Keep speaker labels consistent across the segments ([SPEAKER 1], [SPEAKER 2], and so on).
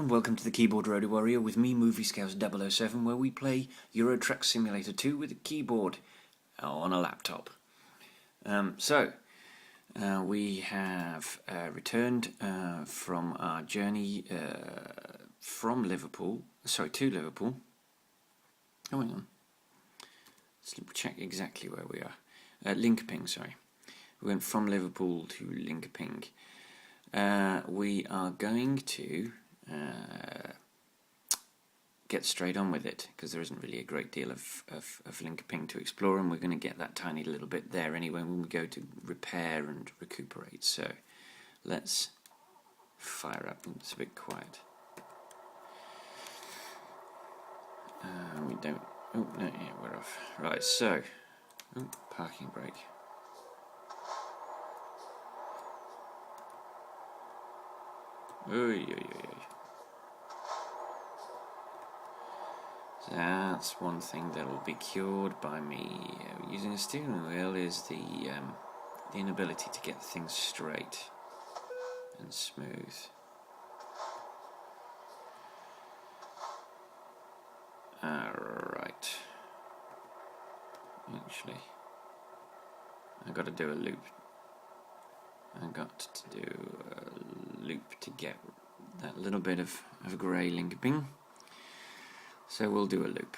[SPEAKER 1] everyone, welcome to the Keyboard Roadie Warrior with me, Movie Scouts 007, where we play Euro Truck Simulator 2 with a keyboard on a laptop. We have returned from our journey to Liverpool. Oh, hang on. Let's check exactly where we are. Linköping, sorry. We went from Liverpool to Linköping. We are going to get straight on with it because there isn't really a great deal of Linköping to explore, and we're going to get that tiny little bit there anyway when we go to repair and recuperate. So let's fire up. It's a bit quiet. We don't. Oh no, yeah, we're off. Right, so parking brake. Oy, oy, oy, oy. That's one thing that will be cured by me using a steering wheel, is the inability to get things straight and smooth. Alright. Actually, I got to do a loop. I got to do a loop to get that little bit of grey Linköping. So we'll do a loop,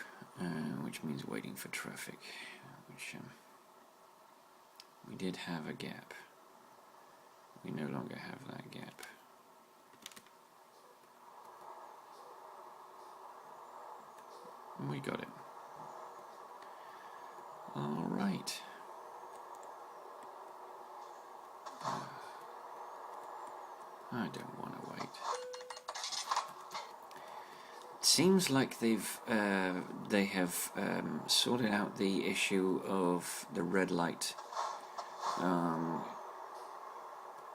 [SPEAKER 1] which means waiting for traffic, which we did have a gap. We no longer have that gap. And we got it. All right. I don't want to wait. Seems like they have sorted out the issue of the red light.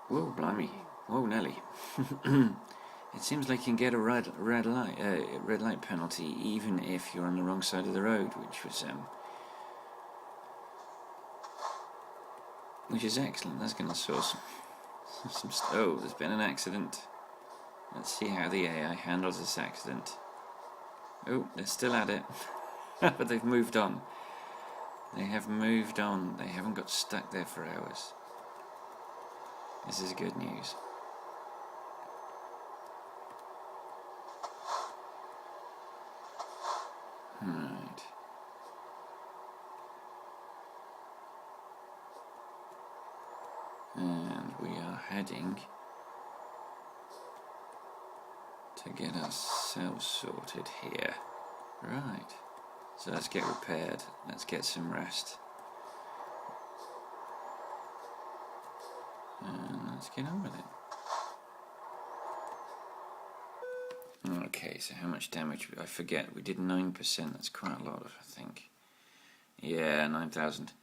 [SPEAKER 1] Whoa, blimey! Whoa, Nelly! It seems like you can get a red light penalty even if you're on the wrong side of the road, which is excellent. That's going to source some. Oh, there's been an accident. Let's see how the AI handles this accident. Oh, they're still at it. But they've moved on. They have moved on. They haven't got stuck there for hours. This is good news. Right. And we are heading to get ourselves sorted here. Right. So let's get repaired. Let's get some rest. And let's get on with it. Okay, so how much damage? I forget. We did 9%. That's quite a lot, I think. Yeah, 9,000.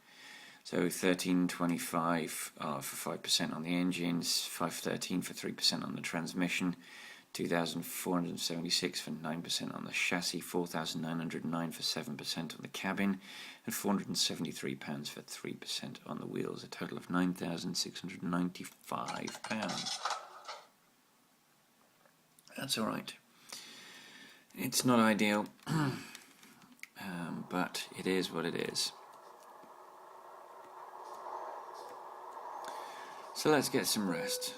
[SPEAKER 1] So 1325 for 5% on the engines, 513 for 3% on the transmission, 2,476 for 9% on the chassis, 4,909 for 7% on the cabin, and £473 for 3% on the wheels. A total of £9,695. That's all right. It's not ideal, but it is what it is. So let's get some rest.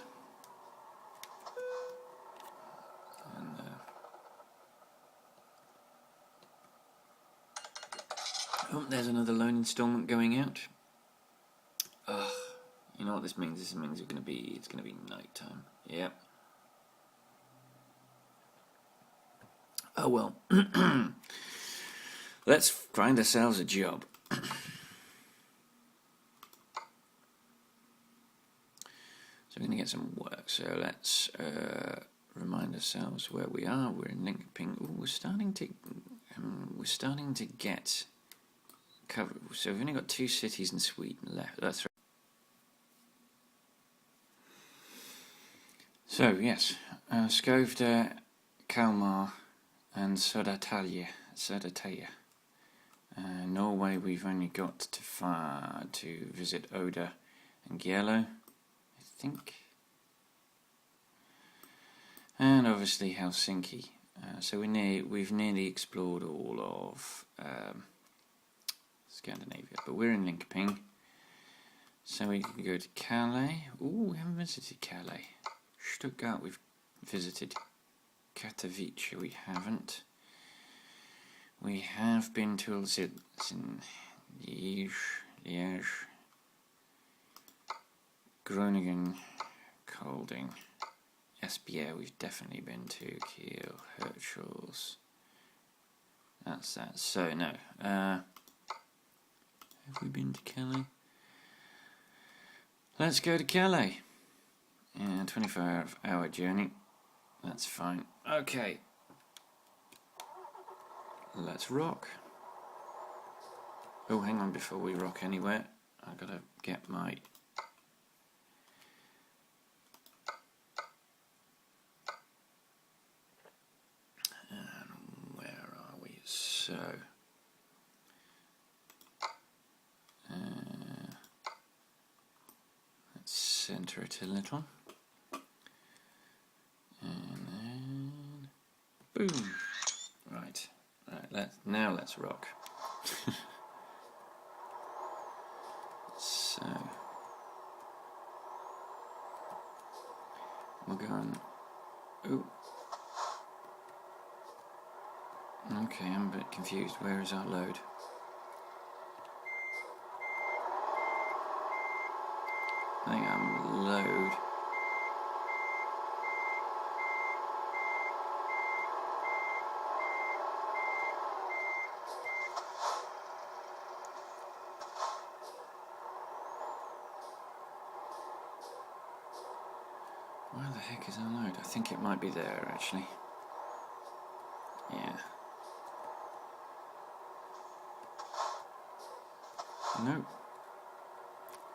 [SPEAKER 1] Oh, there's another loan installment going out. Ugh. You know what this means? This means it's gonna be night time. Yep. Oh well. Let's find ourselves a job. So we're going to get some work. So let's remind ourselves where we are. We're in Linköping. Ooh, we're starting to get covered. So we've only got 2 cities in Sweden left. That's right. So yes, Skövde, Kalmar, and Södertälje. Norway, we've only got to visit Oda and Gielo, I think. and obviously Helsinki. So we've nearly explored all of Scandinavia, but we're in Linköping, so we can go to Calais. Ooh, we haven't visited Calais. Stuttgart we've visited. Katowice we haven't. We have been to Liège, Groningen, Kolding, Esbjerg we've definitely been to, Kiel, Hirtshals. That's that. So no. Have we been to Calais? Let's go to Calais. Yeah, 24-hour journey. That's fine. Okay. Let's rock. Oh, hang on, before we rock anywhere, I've got to get my... where are we? So... let's center it a little. And then... boom! Right. Now let's rock. So we're going. Ooh. Okay, I'm a bit confused. Where is our load? I think I'm load. Where the heck is our load? I think it might be there, actually. Yeah. No.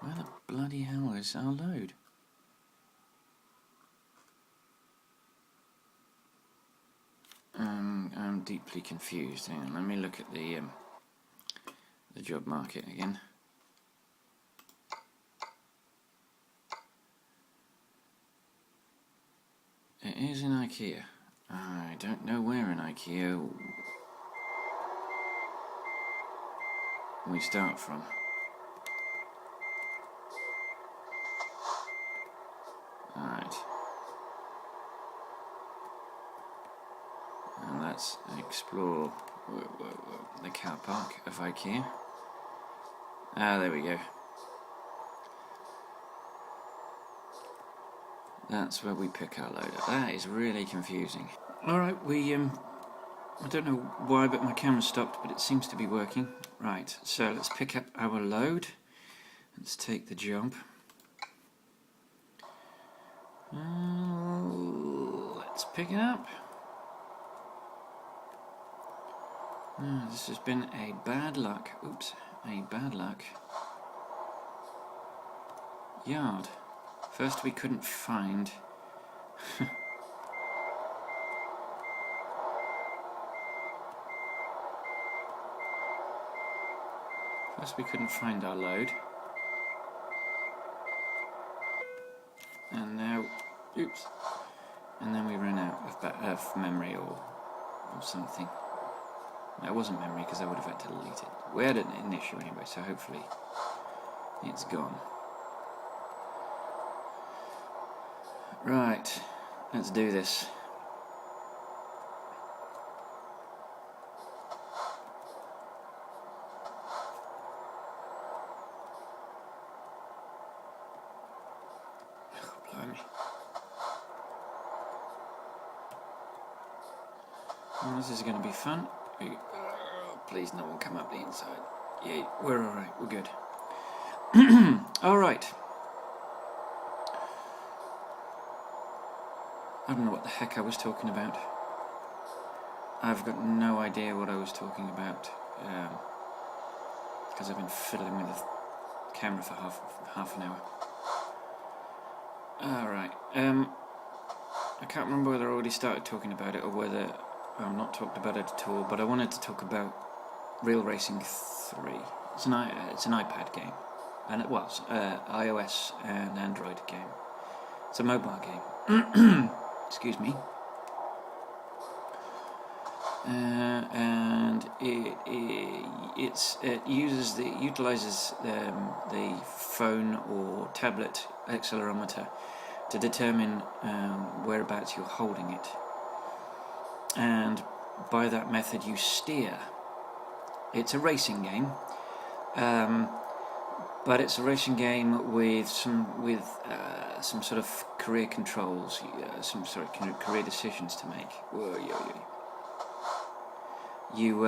[SPEAKER 1] Where the bloody hell is our load? I'm deeply confused. Hang on, let me look at the job market again. It is in IKEA. I don't know where in IKEA we start from. Alright. And let's explore the car park of IKEA. Ah, there we go. That's where we pick our load up. That is really confusing. Alright, I don't know why, but my camera stopped, but it seems to be working. Right, so let's pick up our load. Let's take the job. Let's pick it up. This has been a bad luck. Oops, a bad luck yard. First we couldn't find... First we couldn't find our load. And now... oops. And then we ran out of memory or something. That wasn't memory because I would have had to delete it. We had an issue anyway, so hopefully it's gone. Right, let's do this. Oh, blimey. Well, this is going to be fun. Please, no one come up the inside. Yeah, we're alright, we're good. Alright. I don't know what the heck I was talking about. I've got no idea what I was talking about. Because I've been fiddling with the camera for half an hour. Alright. I can't remember whether I already started talking about it or whether I've not talked about it at all, but I wanted to talk about Real Racing 3. It's an iPad game, and it was iOS and Android game. It's a mobile game. excuse me, and it utilizes the phone or tablet accelerometer to determine whereabouts you're holding it, and by that method you steer. It's a racing game, but it's a racing game with some sort of career controls, career decisions to make. Whoa, You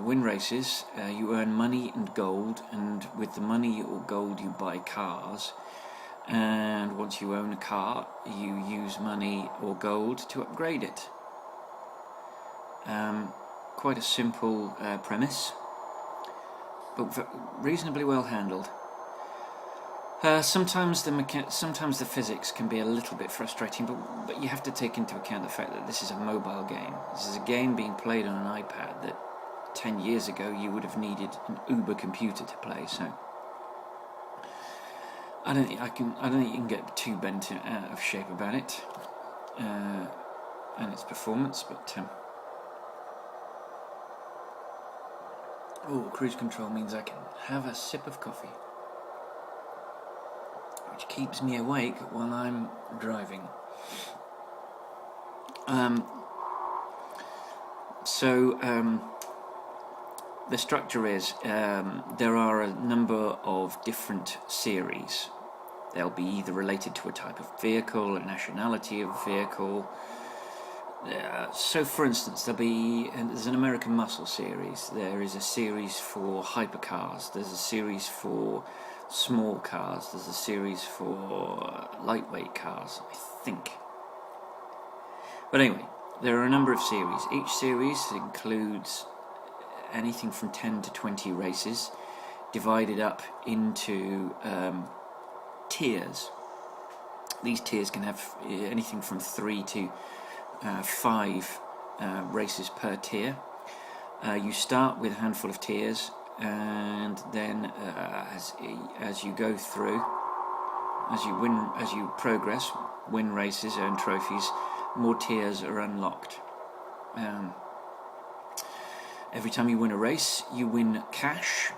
[SPEAKER 1] win races, you earn money and gold, and with the money or gold you buy cars, and once you own a car you use money or gold to upgrade it. Quite a simple premise, but reasonably well handled. Sometimes the physics can be a little bit frustrating, but you have to take into account the fact that this is a mobile game. This is a game being played on an iPad that 10 years ago you would have needed an Uber computer to play. So I don't think you can get too bent out of shape about it and its performance. But cruise control means I can have a sip of coffee, which keeps me awake while I'm driving. The structure is there are a number of different series. They'll be either related to a type of vehicle, a nationality of vehicle. So, for instance, there's an American Muscle series. There is a series for hypercars. There's a series for small cars. There's a series for lightweight cars, I think. But anyway, there are a number of series. Each series includes anything from 10 to 20 races, divided up into tiers. These tiers can have anything from 3 to 5 races per tier. You start with a handful of tiers, and then as you go through, as you progress, win races, earn trophies, more tiers are unlocked. Every time you win a race, you win cash.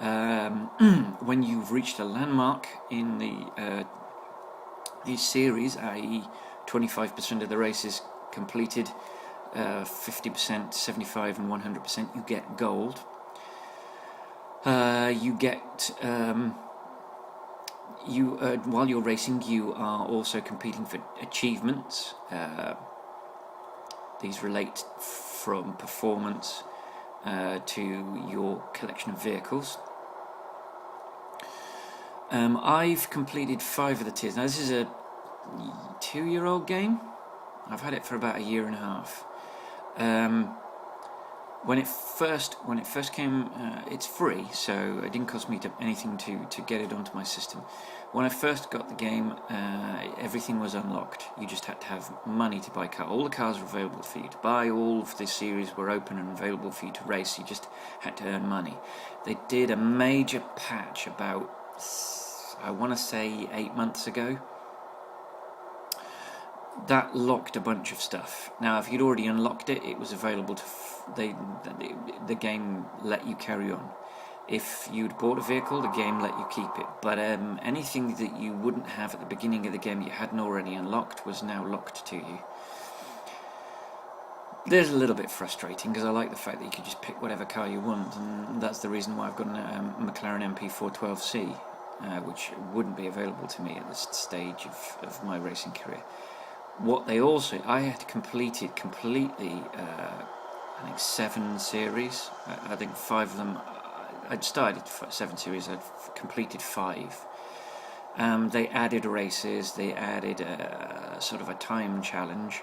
[SPEAKER 1] When you've reached a landmark in the series, i.e. 25% of the races completed, 50%, 75% and 100%, you get gold. While you're racing, you are also competing for achievements. These relate from performance to your collection of vehicles. I've completed 5 of the tiers. Now, this is a 2-year-old game. I've had it for about a year and a half. When it first came, it's free, so it didn't cost me anything to get it onto my system. When I first got the game, everything was unlocked. You just had to have money to buy cars. All the cars were available for you to buy. All of the series were open and available for you to race. You just had to earn money. They did a major patch about, I want to say, 8 months ago. That locked a bunch of stuff. Now, if you'd already unlocked it, it was available to. The game let you carry on. If you'd bought a vehicle, the game let you keep it. But anything that you wouldn't have at the beginning of the game, you hadn't already unlocked, was now locked to you. There's a little bit frustrating because I like the fact that you could just pick whatever car you want, and that's the reason why I've got a McLaren MP412C, which wouldn't be available to me at this stage of my racing career. What they also, I had completed completely, I think 7 series. I think 5 of them, I'd started 7 series, I'd completed 5. They added races, they added sort of a time challenge,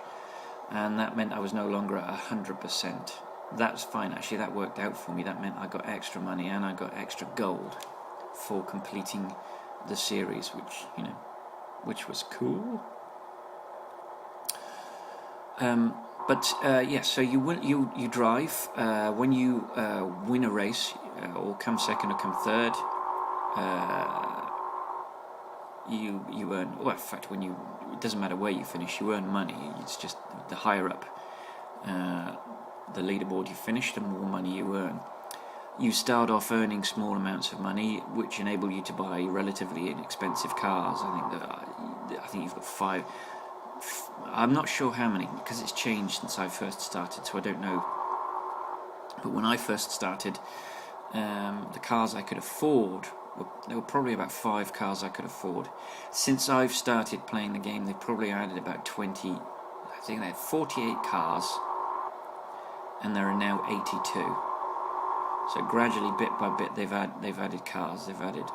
[SPEAKER 1] and that meant I was no longer at 100%. That's fine, actually, that worked out for me. That meant I got extra money and I got extra gold for completing the series, which was cool. So you drive. When you win a race, or come second or come third, you earn. Well, in fact, it doesn't matter where you finish, you earn money. It's just the higher up the leaderboard you finish, the more money you earn. You start off earning small amounts of money, which enable you to buy relatively inexpensive cars. I think you've got 5. I'm not sure how many, because it's changed since I first started, so I don't know. But when I first started, the cars I could afford, there were probably about 5 cars I could afford. Since I've started playing the game, they've probably added about 20. I think they had 48 cars, and there are now 82. So gradually, bit by bit, they've added cars. They've added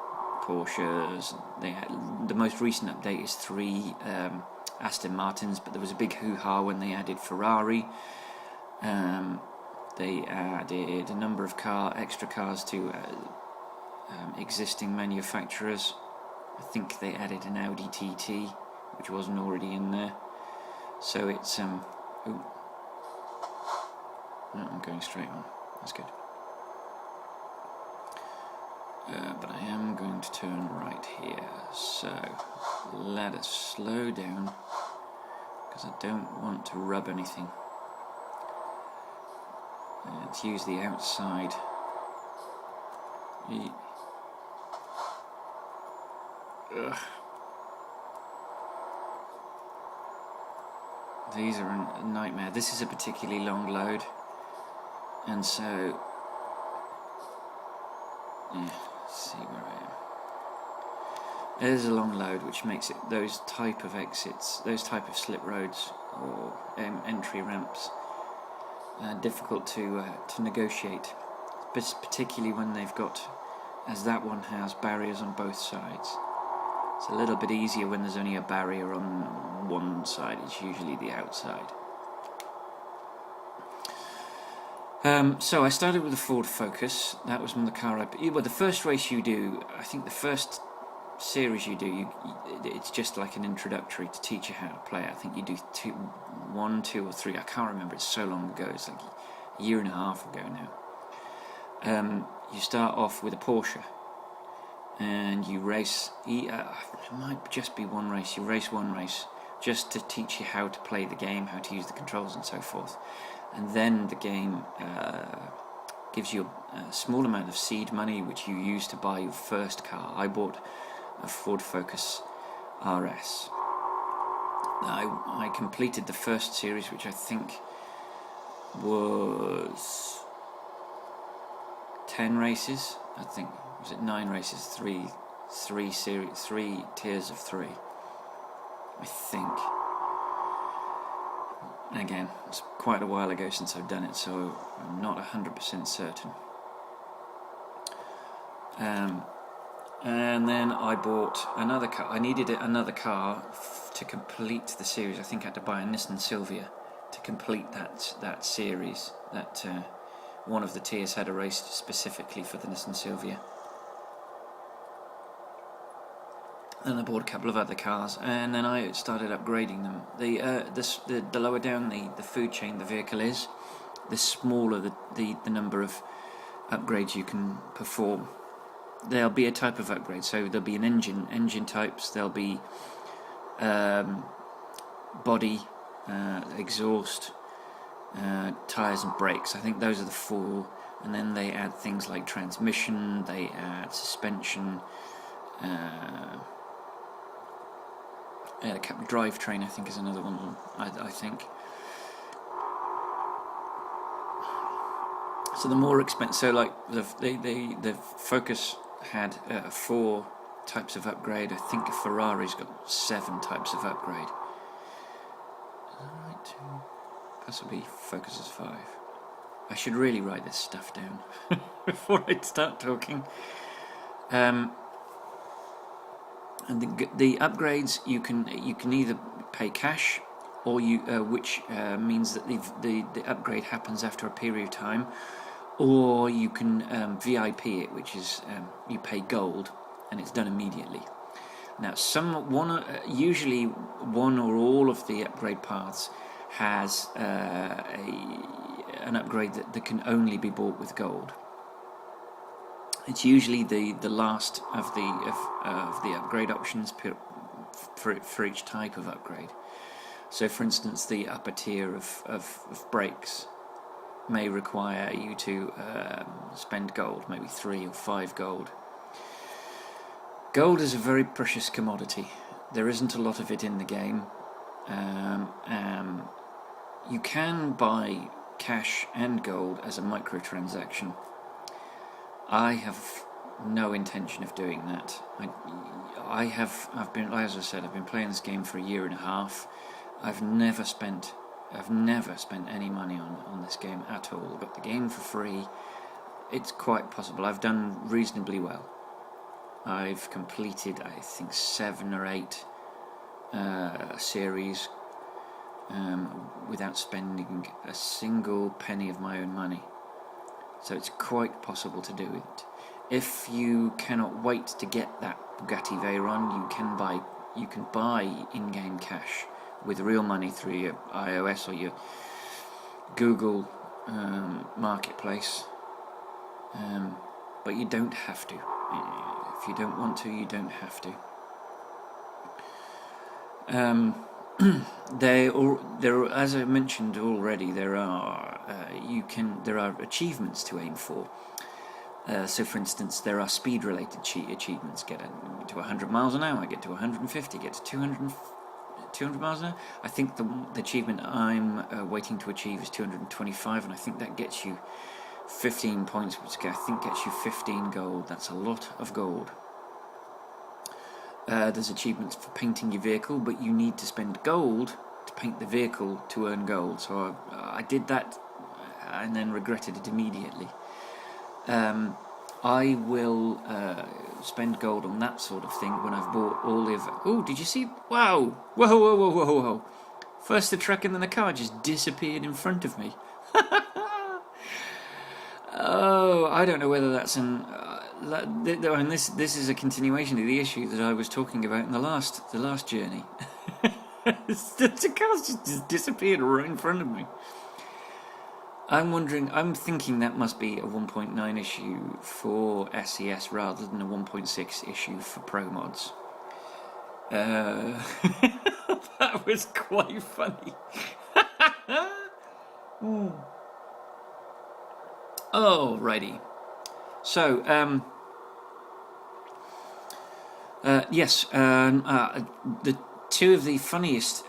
[SPEAKER 1] Porsches. The most recent update is 3 Aston Martins, but there was a big hoo-ha when they added Ferrari. They added a number of extra cars to existing manufacturers. I think they added an Audi TT, which wasn't already in there. So it's no, I'm going straight on. That's good. But I am going to turn right here, so let us slow down, because I don't want to rub anything. Let's use the outside. These are a nightmare. This is a particularly long load, and so let's see where I am. There's a long load, which makes it those type of exits, those type of slip roads or entry ramps difficult to negotiate, but particularly when they've got, as that one has, barriers on both sides. It's a little bit easier when there's only a barrier on one side. It's usually the outside. So I started with the Ford Focus. That was when the car well, the first race you do, I think the first series you do, it's just like an introductory to teach you how to play. I think you do 1, 2 or 3. I can't remember. It's so long ago. It's like a year and a half ago now. You start off with a Porsche, and you race. It might just be one race. You race one race just to teach you how to play the game, how to use the controls, and so forth. And then the game gives you a small amount of seed money, which you use to buy your first car. I bought a Ford Focus RS. I completed the first series, which I think was 10 races. I think, was it 9 races? 3 tiers of 3. I think. Again, it's quite a while ago since I've done it, so I'm not 100% certain. And then I bought another car. I needed another car to complete the series. I think I had to buy a Nissan Silvia to complete that series. That one of the tiers had a race specifically for the Nissan Silvia. Then I bought a couple of other cars, and then I started upgrading them. The lower down the food chain the vehicle is, the smaller the number of upgrades you can perform. There'll be a type of upgrade, so there'll be an engine types, there'll be body, exhaust, tyres and brakes. I think those are the 4, and then they add things like transmission, they add suspension, drivetrain, I think, is another one. I think. So the more expensive, so like the Focus had 4 types of upgrade. I think a Ferrari's got 7 types of upgrade. Is that right? Possibly Focus is 5. I should really write this stuff down before I start talking. And the upgrades you can either pay cash, or which means that the upgrade happens after a period of time, or you can VIP it, which is you pay gold and it's done immediately. Now, usually one or all of the upgrade paths has an upgrade that can only be bought with gold. It's usually the last of the upgrade options for each type of upgrade. So, for instance, the upper tier of brakes may require you to spend gold, maybe 3 or 5 gold. Gold is a very precious commodity. There isn't a lot of it in the game. You can buy cash and gold as a microtransaction. I have no intention of doing that. I've been, as I said, I've been playing this game for a year and a half. I've never spent any money on this game at all. Got the game for free. It's quite possible. I've done reasonably well. I've completed, I think, 7 or 8 series without spending a single penny of my own money. So it's quite possible to do it. If you cannot wait to get that Bugatti Veyron, you can buy in-game cash with real money through your iOS or your Google marketplace, but you don't have to. If you don't want to, you don't have to. As I mentioned already, there are achievements to aim for. So, for instance, there are speed-related achievements. Get to 100 miles an hour, get to 150, get to 200 miles an hour. I think the achievement I'm waiting to achieve is 225, and I think that gets you 15 points, which I think gets you 15 gold. That's a lot of gold. There's achievements for painting your vehicle, but you need to spend gold to paint the vehicle to earn gold. So I did that and then regretted it immediately. I will spend gold on that sort of thing when I've bought all of... Oh, did you see? Wow! Whoa! First the truck and then the car just disappeared in front of me. Oh, I don't know whether that's an... and this is a continuation of the issue that I was talking about in the last journey. The car's just disappeared right in front of me. I'm thinking that must be a 1.9 issue for SES rather than a 1.6 issue for ProMods. That was quite funny. Alrighty. So, yes, the two of the funniest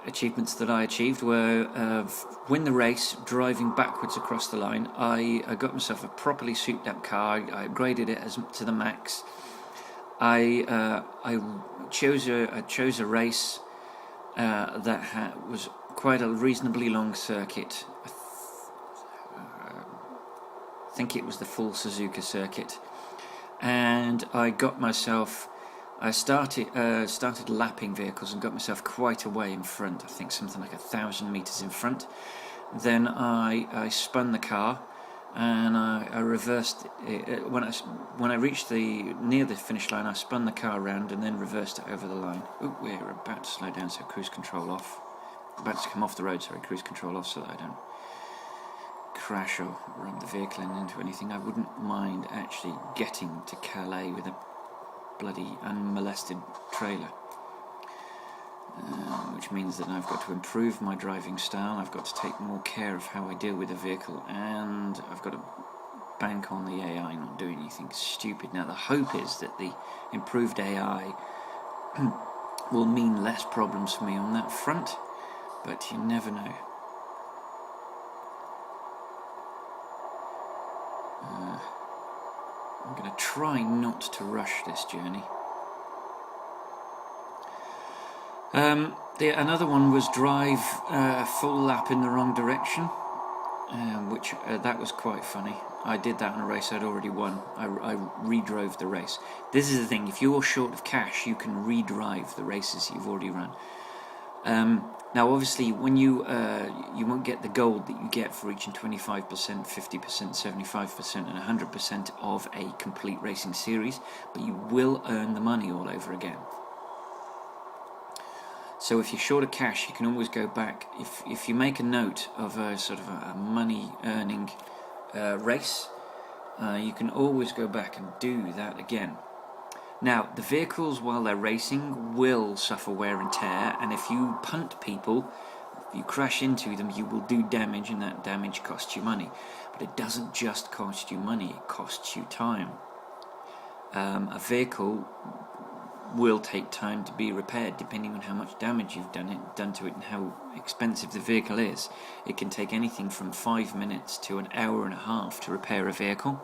[SPEAKER 1] achievements that I achieved were win the race driving backwards across the line. I got myself a properly souped up car. I upgraded it to the max. I chose a race that was quite a reasonably long circuit. I think it was the full Suzuka circuit, and I got myself. I started lapping vehicles and got myself quite a way in front. I think something like 1,000 meters in front. Then I spun the car, and I reversed it. When I reached near the finish line, I spun the car around and then reversed it over the line. Oh, we're about to slow down, so cruise control off. About to come off the road, sorry, cruise control off, so that I don't crash or run the vehicle into anything. I wouldn't mind actually getting to Calais with a bloody unmolested trailer, which means that I've got to improve my driving style. I've got to take more care of how I deal with the vehicle, and I've got to bank on the AI not doing anything stupid. Now the hope is that the improved AI will mean less problems for me on that front, but you never know. I'm going to try not to rush this journey. Another one was drive a full lap in the wrong direction, which that was quite funny. I did that in a race I'd already won. I redrove the race. This is the thing, if you're short of cash, you can redrive the races you've already run. Now, obviously, when you won't get the gold that you get for reaching 25%, 50%, 75%, and 100% of a complete racing series, but you will earn the money all over again. So if you're short of cash, you can always go back. If you make a note of a sort of a money-earning race, you can always go back and do that again. Now, the vehicles, while they're racing, will suffer wear and tear, and if you punt people, if you crash into them, you will do damage, and that damage costs you money. But it doesn't just cost you money, it costs you time. A vehicle will take time to be repaired, depending on how much damage you've done to it and how expensive the vehicle is. It can take anything from 5 minutes to an hour and a half to repair a vehicle.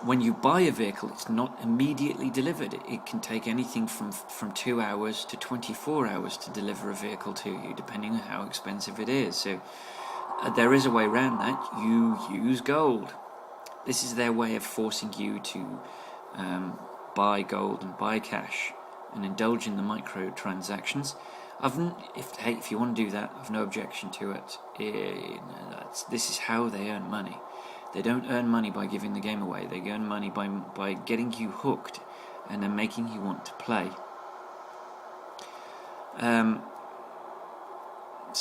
[SPEAKER 1] When you buy a vehicle, it's not immediately delivered. It can take anything from 2 hours to 24 hours to deliver a vehicle to you, depending on how expensive it is. So there is a way around that. You use gold. This is their way of forcing you to buy gold and buy cash and indulge in the microtransactions. If you want to do that, I've no objection to it. This is how they earn money. They don't earn money by giving the game away. They earn money by getting you hooked and then making you want to play.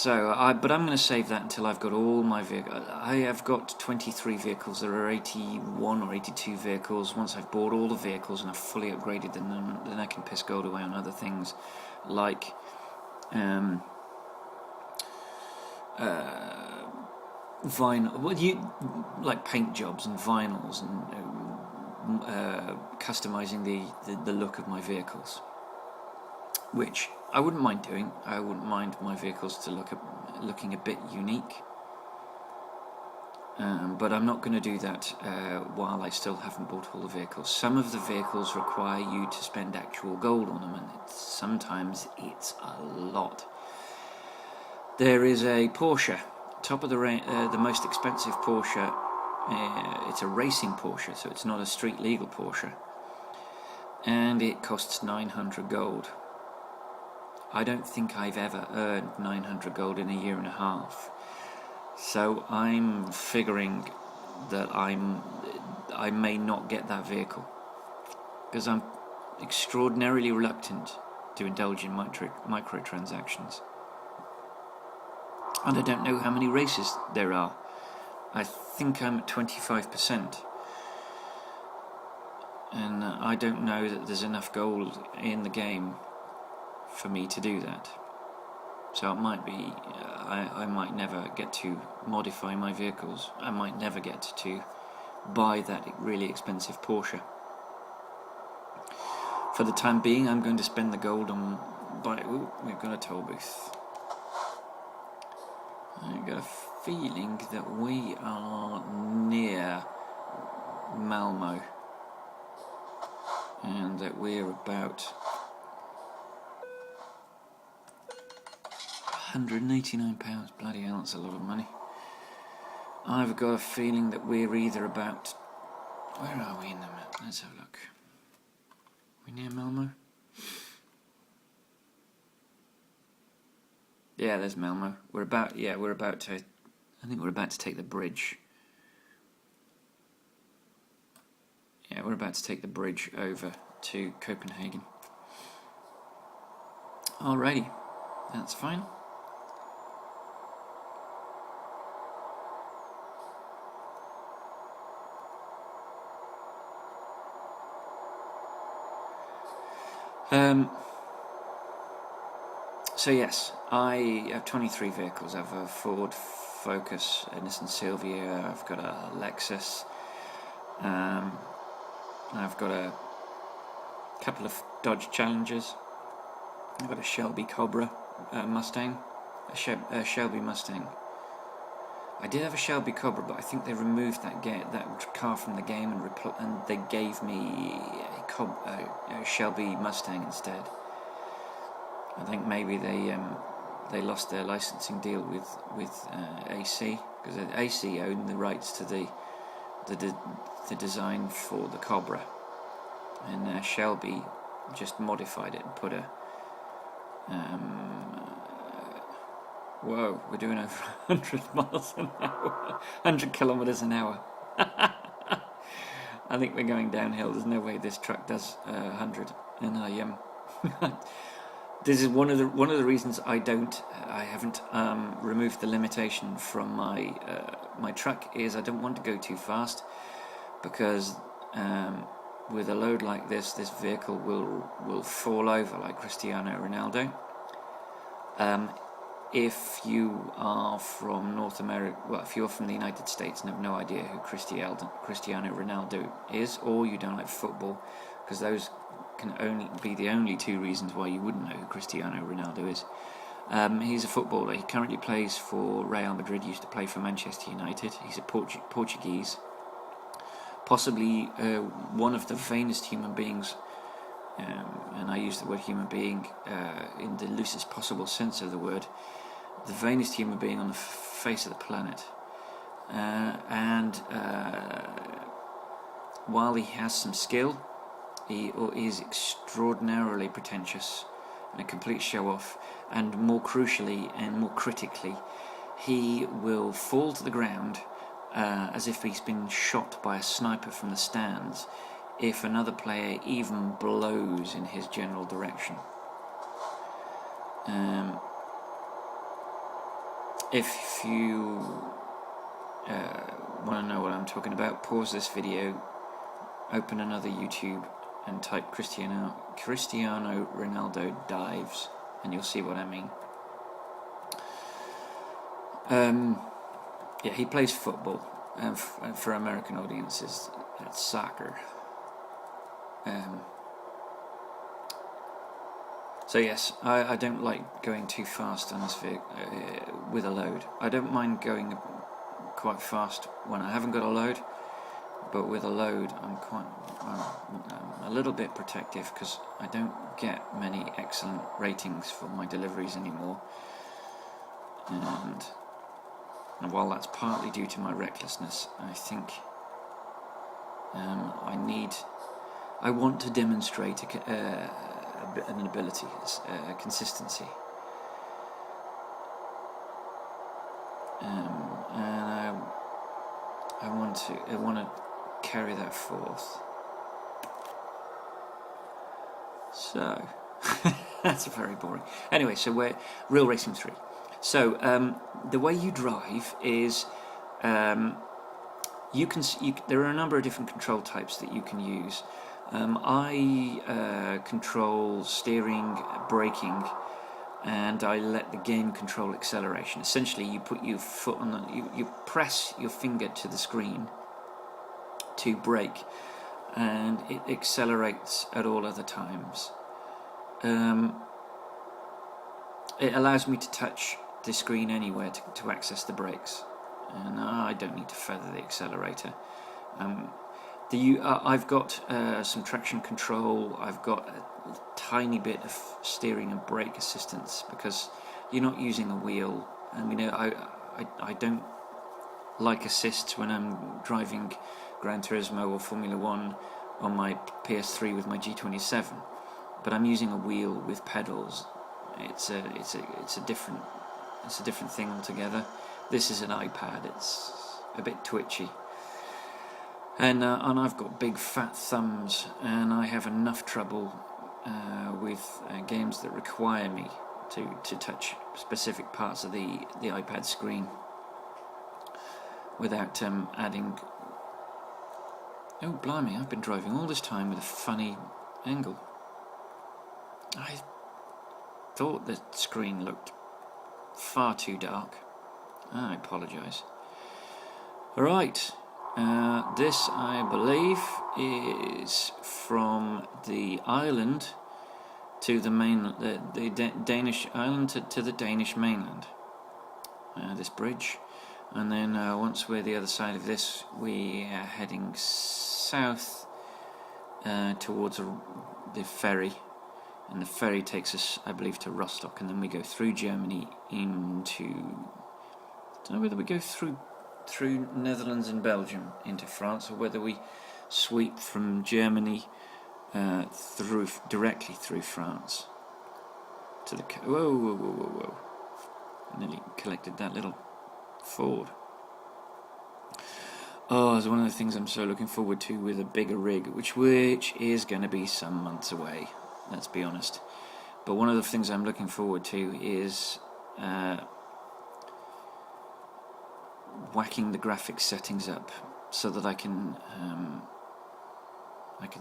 [SPEAKER 1] But I'm going to save that until I've got all my vehicles. I have got 23 vehicles. There are 81 or 82 vehicles. Once I've bought all the vehicles and I've fully upgraded them, then I can piss gold away on other things like vinyl. Like paint jobs and vinyls and customizing the look of my vehicles, which I wouldn't mind doing. I wouldn't mind my vehicles to looking a bit unique, but I'm not going to do that while I still haven't bought all the vehicles. Some of the vehicles require you to spend actual gold on them, and sometimes it's a lot. There is a Porsche, top of the most expensive Porsche. It's a racing Porsche, so it's not a street legal Porsche, and it costs 900 gold. I don't think I've ever earned 900 gold in a year and a half, so I'm figuring that I may not get that vehicle because I'm extraordinarily reluctant to indulge in microtransactions, and I don't know how many races there are. I think I'm at 25%, and I don't know that there's enough gold in the game for me to do that. So it might be I might never get to modify my vehicles. I might never get to buy that really expensive Porsche. For the time being, I'm going to spend the gold on we've got a toll booth. I've got a feeling that we are near Malmo, and that we're about £189. Bloody hell, that's a lot of money. I've got a feeling that we're either about... Where are we in the map? Let's have a look. Are we near Malmo? Yeah, there's Malmo. We're about to... I think we're about to take the bridge. Yeah, we're about to take the bridge over to Copenhagen. Alrighty, that's fine. So yes, I have 23 vehicles. I have a Ford Focus, a Nissan Silvia, I've got a Lexus, I've got a couple of Dodge Challengers, I've got a Shelby Cobra Mustang, a Shelby Mustang. I did have a Shelby Cobra, but I think they removed that car from the game and they gave me a Shelby Mustang instead. I think maybe they lost their licensing deal with AC, because AC owned the rights to the design for the Cobra, and Shelby just modified it and put a whoa, we're doing over 100 miles an hour, 100 kilometers an hour. I think we're going downhill. There's no way this truck does 100, and This is one of the reasons I haven't removed the limitation from my my truck, is I don't want to go too fast, because with a load like this vehicle will fall over like Cristiano Ronaldo. If you are from North America, well, if you're from the United States and have no idea who Cristiano Ronaldo is, or you don't like football, because those can only be the only two reasons why you wouldn't know who Cristiano Ronaldo is. He's a footballer. He currently plays for Real Madrid. He used to play for Manchester United. He's a Portuguese, possibly one of the vainest human beings, and I use the word human being in the loosest possible sense of the word, the vainest human being on the face of the planet. And while he has some skill, he is extraordinarily pretentious and a complete show-off, and more crucially and more critically, he will fall to the ground as if he's been shot by a sniper from the stands if another player even blows in his general direction. If you want to know what I'm talking about, pause this video, open another YouTube, and type Cristiano Ronaldo dives, and you'll see what I mean. Yeah, he plays football, and for American audiences, that's soccer. So yes, I don't like going too fast on this vehicle with a load. I don't mind going quite fast when I haven't got a load, but with a load I'm a little bit protective, because I don't get many excellent ratings for my deliveries anymore, and while that's partly due to my recklessness, I think I want to demonstrate an ability, consistency, and I want to carry that forth. So that's very boring. Anyway, so we're Real Racing 3. So the way you drive is there are a number of different control types that you can use. I control steering, braking, and I let the game control acceleration. Essentially, you put your foot on you press your finger to the screen to brake, and it accelerates at all other times. It allows me to touch the screen anywhere to access the brakes, and I don't need to feather the accelerator. I've got some traction control. I've got a tiny bit of steering and brake assistance, because you're not using a wheel. I mean, I don't like assists when I'm driving Gran Turismo or Formula 1 on my PS3 with my G27, but I'm using a wheel with pedals. It's a different thing altogether. This is an iPad. It's a bit twitchy. And I've got big fat thumbs, and I have enough trouble with games that require me to touch specific parts of the iPad screen without adding... Oh blimey, I've been driving all this time with a funny angle. I thought the screen looked far too dark. I apologise. Alright. This, I believe, is from the island to the mainland, the Danish island to the Danish mainland. This bridge, and then once we're the other side of this, we are heading south towards the ferry, and the ferry takes us, I believe, to Rostock, and then we go through Germany into... I don't know whether we go through Netherlands and Belgium into France, or whether we sweep from Germany directly through France to the... Whoa. I nearly collected that little Ford. Oh, it's one of the things I'm so looking forward to with a bigger rig, which is going to be some months away, let's be honest. But one of the things I'm looking forward to is whacking the graphics settings up so that I can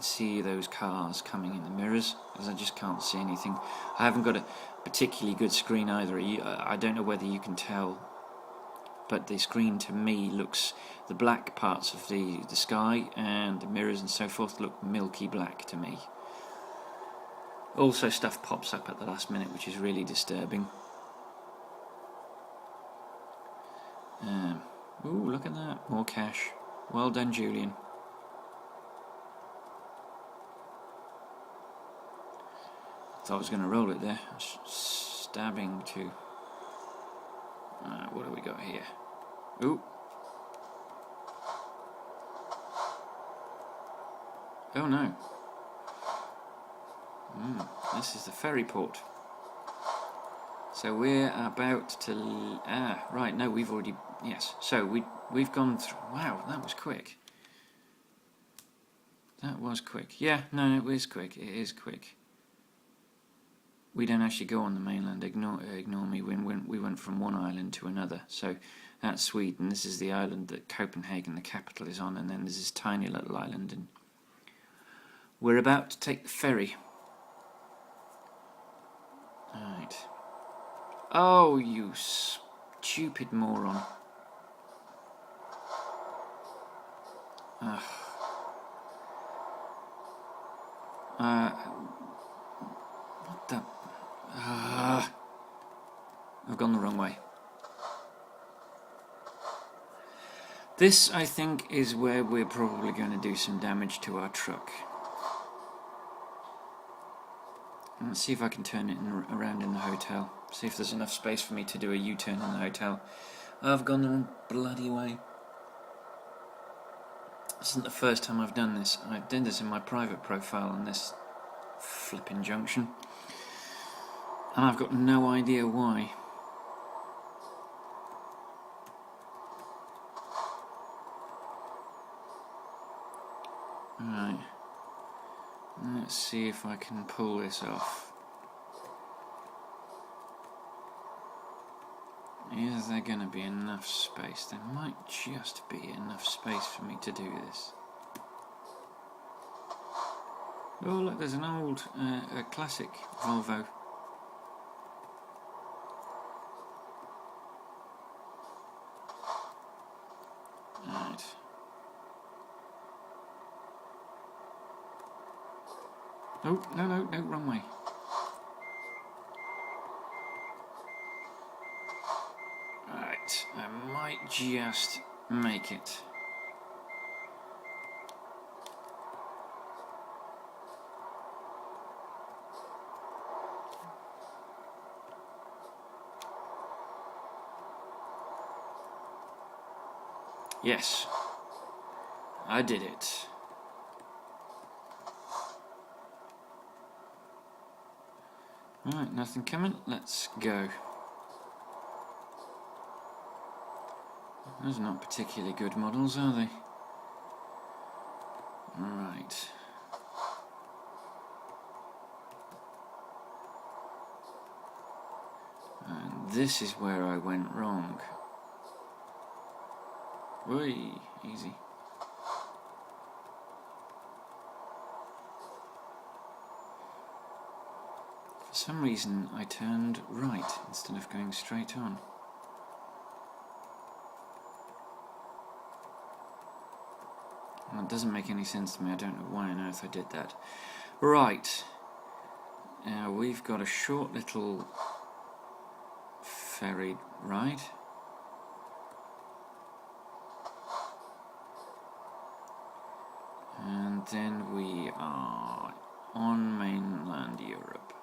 [SPEAKER 1] see those cars coming in the mirrors, because I just can't see anything. I haven't got a particularly good screen either. I don't know whether you can tell, but the screen to me looks, the black parts of the sky and the mirrors and so forth look milky black to me. Also stuff pops up at the last minute which is really disturbing. Ooh, look at that, more cash. Well done, Julian. Thought I was going to roll it there. Stabbing to... what do we got here? Ooh. Oh no. This is the ferry port. So we're about to... right, no, we've already... Yes, so we've gone through... Wow, that was quick. That was quick. Yeah, no, it is quick. It is quick. We don't actually go on the mainland, ignore me, we went from one island to another. So that's Sweden, this is the island that Copenhagen, the capital, is on, and then there's this tiny little island, and we're about to take the ferry. Right. Oh, you stupid moron. What the... I've gone the wrong way. This, I think, is where we're probably going to do some damage to our truck. Let's see if I can turn it around in the hotel. See if there's enough space for me to do a U-turn in the hotel. I've gone the wrong bloody way. This isn't the first time I've done this. I did this in my private profile on this flipping junction. And I've got no idea why. Right. Let's see if I can pull this off. Is there going to be enough space? There might just be enough space for me to do this. Oh look, there's an old a classic Volvo. Right. Oh, no, wrong way. Right, I might just make it. Yes, I did it. Right, nothing coming, let's go. Those are not particularly good models, are they? Right. And this is where I went wrong. Whee, easy. For some reason I turned right instead of going straight on. Well, it doesn't make any sense to me. I don't know why on earth I did that. Right. Now we've got a short little ferry ride. And then we are on mainland Europe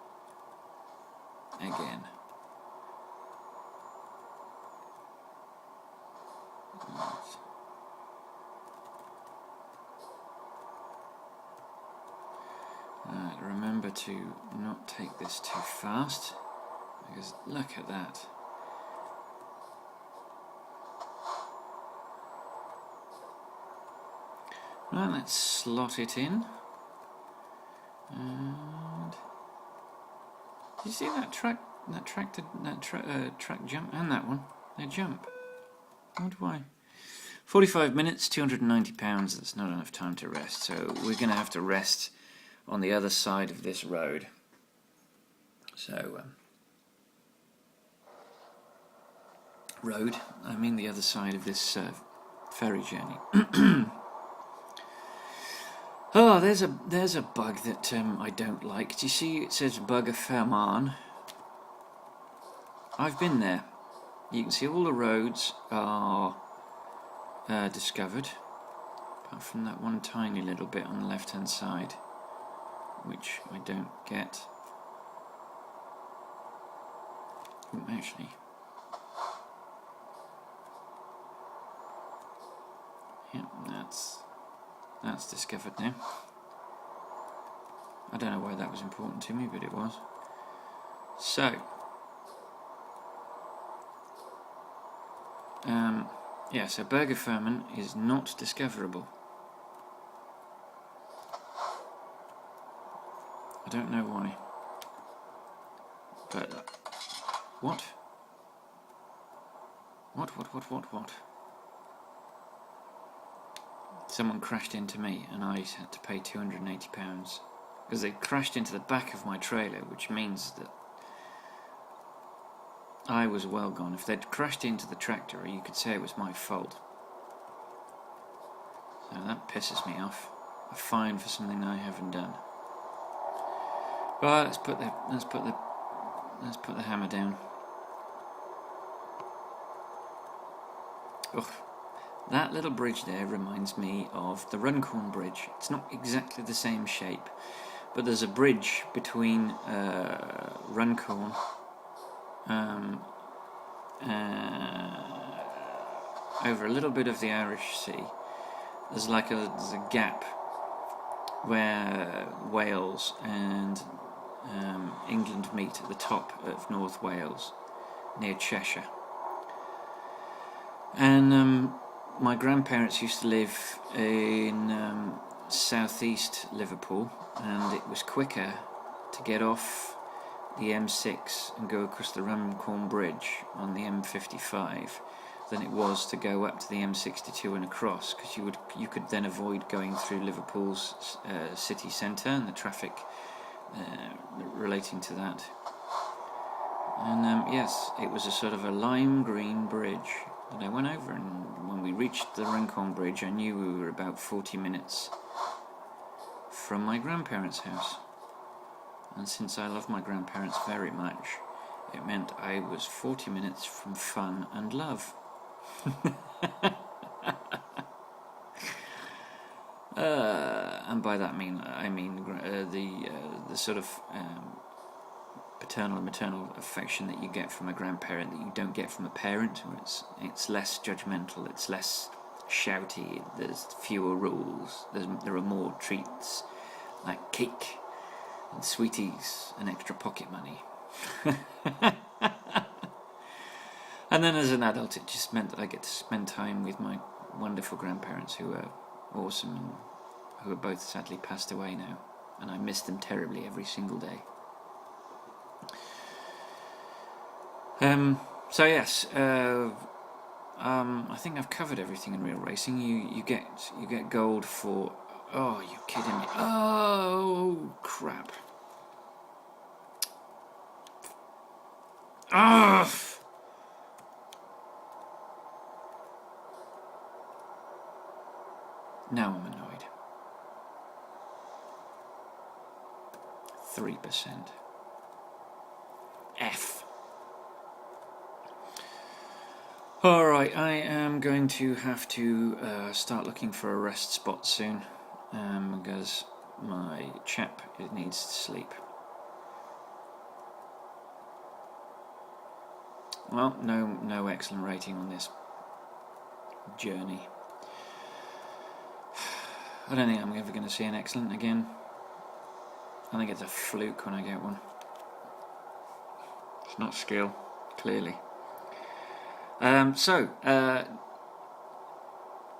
[SPEAKER 1] again. Remember to not take this too fast, because look at that. Well, let's slot it in. And Did you see that track jump, and that one? They jump. What do I? 45 minutes, £290. That's not enough time to rest, so we're going to have to rest on the other side of this road. So, I mean the other side of this ferry journey. Oh, there's a bug that I don't like. Do you see it says VOLVO FH16? I've been there. You can see all the roads are discovered, apart from that one tiny little bit on the left hand side, which I don't get. Ooh, actually, yeah, that's discovered now. I don't know why that was important to me, but it was. So, yeah, so VOLVO FH16 is not discoverable. I don't know why. But, what? What? Someone crashed into me and I had to pay £280 because they crashed into the back of my trailer, which means that I was well gone. If they'd crashed into the tractor, you could say it was my fault. So that pisses me off. A fine for something I haven't done. Right, let's put the hammer down. Ugh. That little bridge there reminds me of the Runcorn Bridge. It's not exactly the same shape, but there's a bridge between Runcorn over a little bit of the Irish Sea. There's a gap where Wales and England meet at the top of North Wales, near Cheshire. And my grandparents used to live in southeast Liverpool, and it was quicker to get off the M6 and go across the Runcorn Bridge on the M55 than it was to go up to the M62 and across, because you could then avoid going through Liverpool's city centre and the traffic relating to that. And yes, it was a sort of a lime green bridge that I went over, and when we reached the Runcorn Bridge I knew we were about 40 minutes from my grandparents' house. And since I love my grandparents very much, it meant I was 40 minutes from fun and love. And by that I mean the sort of paternal and maternal affection that you get from a grandparent that you don't get from a parent. It's less judgmental, it's less shouty, there's fewer rules, there are more treats like cake and sweeties and extra pocket money. And then as an adult it just meant that I get to spend time with my wonderful grandparents, who are awesome and who are both sadly passed away now, and I miss them terribly every single day. So yes, I think I've covered everything in real racing. You get gold for. Oh, you're kidding me! Oh crap! Ah! Now I'm annoyed. 3%. F. Alright, I am going to have to start looking for a rest spot soon, because my chap needs to sleep. Well, no excellent rating on this journey. I don't think I'm ever going to see an excellent again. I think it's a fluke when I get one. It's not skill, clearly.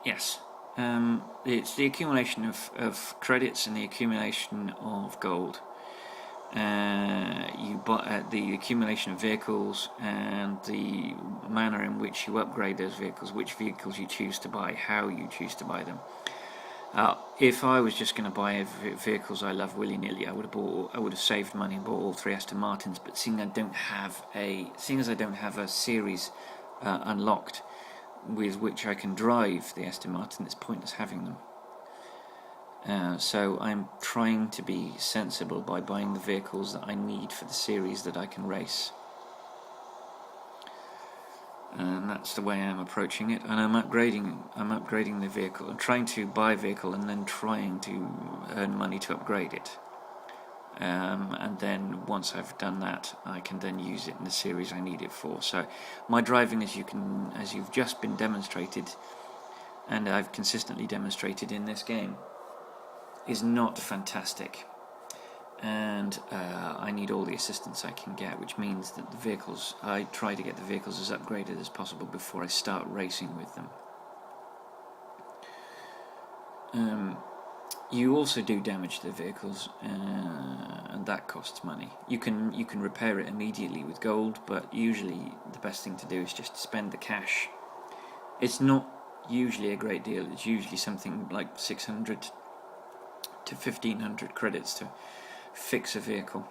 [SPEAKER 1] Yes, it's the accumulation of credits and the accumulation of gold. you buy the accumulation of vehicles and the manner in which you upgrade those vehicles, which vehicles you choose to buy, how you choose to buy them. If I was just going to buy vehicles I love willy-nilly, I would have saved money and bought all 3 Aston Martins. But seeing as I don't have a series unlocked with which I can drive the Aston Martin, it's pointless having them. So I'm trying to be sensible by buying the vehicles that I need for the series that I can race. And that's the way I'm approaching it, and I'm upgrading the vehicle. I'm trying to buy a vehicle and then trying to earn money to upgrade it. And then once I've done that, I can then use it in the series I need it for. So my driving, as you've just been demonstrated, and I've consistently demonstrated in this game, is not fantastic. And I need all the assistance I can get, which means that I try to get the vehicles as upgraded as possible before I start racing with them. You also do damage to the vehicles, and that costs money. You can repair it immediately with gold, but usually the best thing to do is just spend the cash. It's not usually a great deal. It's usually something like 600 to 1500 credits to fix a vehicle,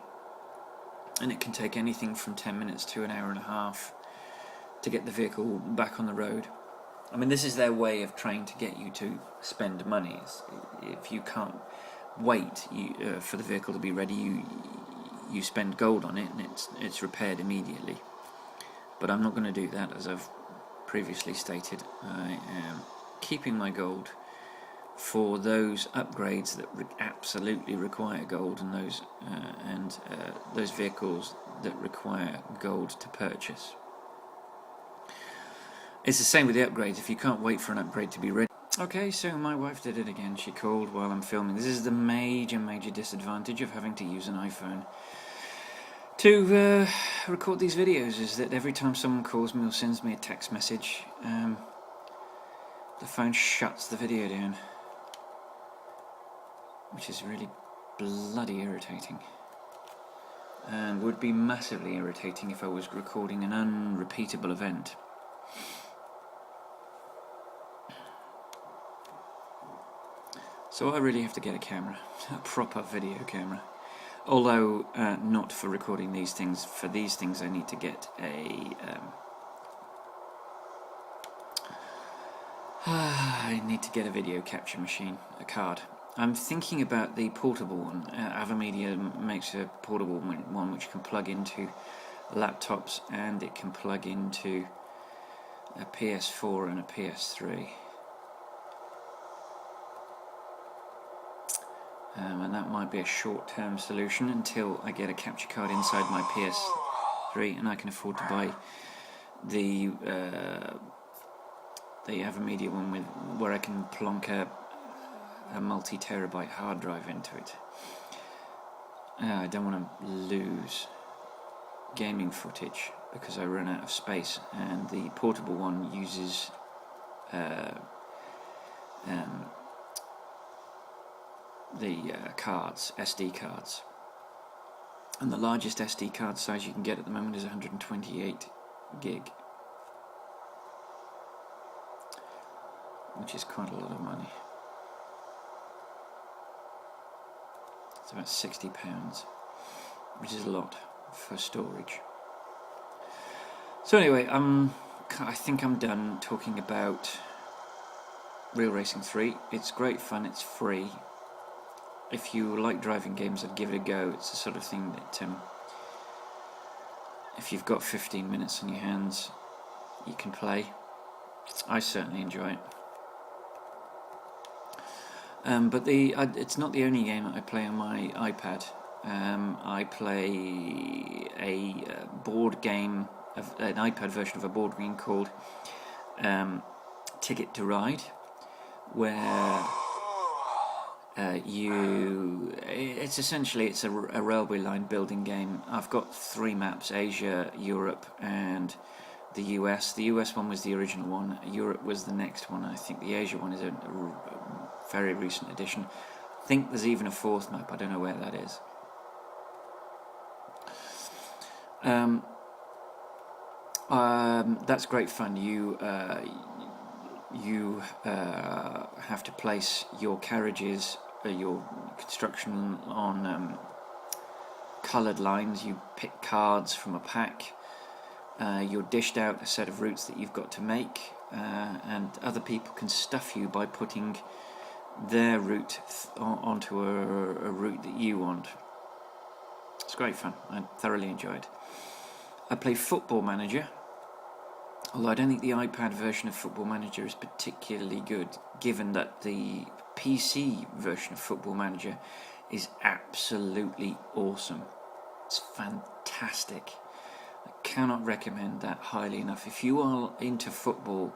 [SPEAKER 1] and it can take anything from 10 minutes to an hour and a half to get the vehicle back on the road. I mean, this is their way of trying to get you to spend money. If you can't wait for the vehicle to be ready, you spend gold on it, and it's repaired immediately. But I'm not going to do that, as I've previously stated. I am keeping my gold for those upgrades that absolutely require gold, and those vehicles that require gold to purchase. It's the same with the upgrades. If you can't wait for an upgrade to be ready. Okay, so my wife did it again. She called while I'm filming. This is the major disadvantage of having to use an iPhone to record these videos, is that every time someone calls me or sends me a text message, the phone shuts the video down, which is really bloody irritating, and would be massively irritating if I was recording an unrepeatable event. So I really have to get a camera, a proper video camera. Although not for recording these things. For these things I need to get a video capture machine, a card. I'm thinking about the portable one. AverMedia makes a portable one which can plug into laptops, and it can plug into a PS4 and a PS3. And that might be a short-term solution until I get a capture card inside my PS3, and I can afford to buy the AverMedia one where I can plonk a multi-terabyte hard drive into it. I don't want to lose gaming footage because I run out of space, and the portable one uses the cards, SD cards, and the largest SD card size you can get at the moment is 128 gig, which is quite a lot of money. It's about £60, which is a lot for storage. So anyway, I think I'm done talking about Real Racing 3. It's great fun, it's free. If you like driving games, I'd give it a go. It's the sort of thing that if you've got 15 minutes on your hands, you can play. I certainly enjoy it. But it's not the only game that I play on my iPad. I play a board game, an iPad version of a board game called Ticket to Ride, where it's essentially a railway line building game. I've got 3 maps: Asia, Europe, and the US. The US one was the original one. Europe was the next one. I think the Asia one is a very recent addition. I think there's even a 4th map. I don't know where that is. That's great fun. You have to place your carriages, your construction on coloured lines. You pick cards from a pack. You're dished out a set of routes that you've got to make, and other people can stuff you by putting their route onto a route that you want. It's great fun. I thoroughly enjoyed. I play Football Manager, although I don't think the iPad version of Football Manager is particularly good, given that the PC version of Football Manager is absolutely awesome. It's fantastic. I cannot recommend that highly enough. If you are into football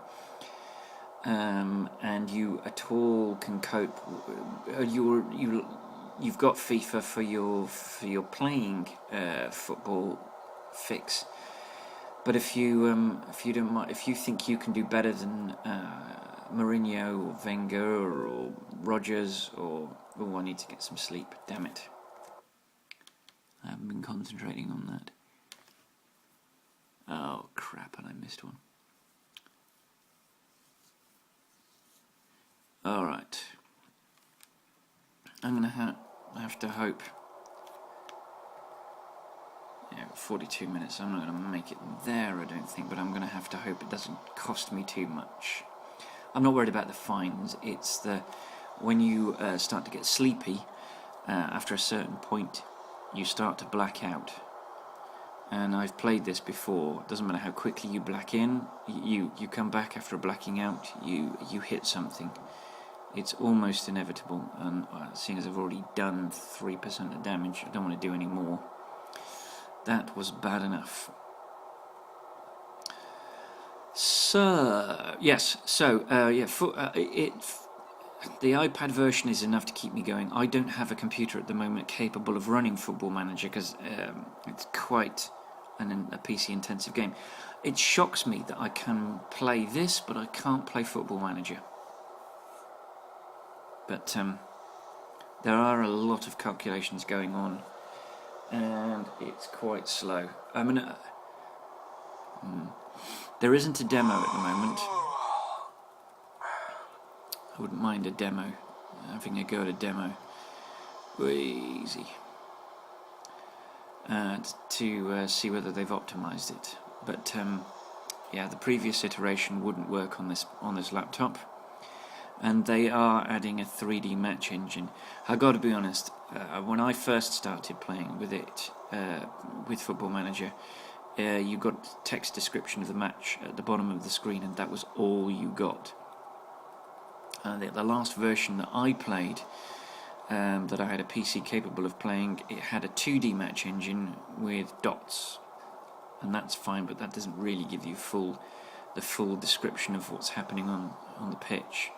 [SPEAKER 1] and you at all can cope, you've got FIFA for your playing football fix. But if you don't mind, if you think you can do better than Mourinho or Wenger or Rodgers or I need to get some sleep. Damn it! I haven't been concentrating on that. Oh crap! And I missed one. All right. I'm gonna have to hope. 42 minutes. I'm not going to make it there, I don't think, but I'm going to have to hope it doesn't cost me too much. I'm not worried about the fines. It's when you start to get sleepy, after a certain point, you start to black out. And I've played this before. It doesn't matter how quickly you black in, you come back after blacking out, you hit something. It's almost inevitable, and seeing as I've already done 3% of damage, I don't want to do any more. That was bad enough. So yes, the iPad version is enough to keep me going. I don't have a computer at the moment capable of running Football Manager because it's quite a PC-intensive game. It shocks me that I can play this, but I can't play Football Manager. But there are a lot of calculations going on, and it's quite slow. I mean, there isn't a demo at the moment. I wouldn't mind a demo, having a go at a demo. Easy. To see whether they've optimized it. But the previous iteration wouldn't work on this laptop, and they are adding a 3D match engine. I got to be honest. When I first started playing with it, with Football Manager, you got text description of the match at the bottom of the screen, and that was all you got. The last version that I played, that I had a PC capable of playing, it had a 2D match engine with dots, and that's fine, but that doesn't really give you the full description of what's happening on the pitch.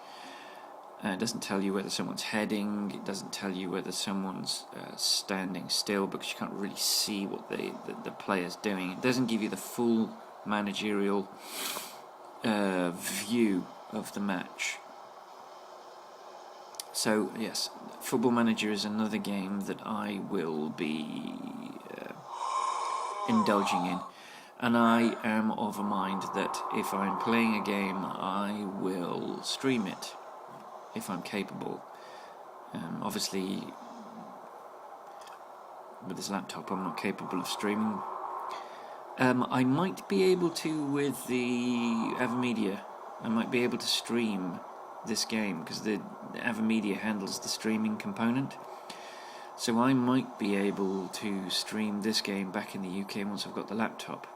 [SPEAKER 1] It doesn't tell you whether someone's heading, it doesn't tell you whether someone's standing still, because you can't really see what the player's doing. It doesn't give you the full managerial view of the match. So yes, Football Manager is another game that I will be indulging in, and I am of a mind that if I'm playing a game, I will stream it if I'm capable. Obviously, with this laptop, I'm not capable of streaming. I might be able to with the AverMedia. I might be able to stream this game because the AverMedia handles the streaming component. So I might be able to stream this game back in the UK once I've got the laptop.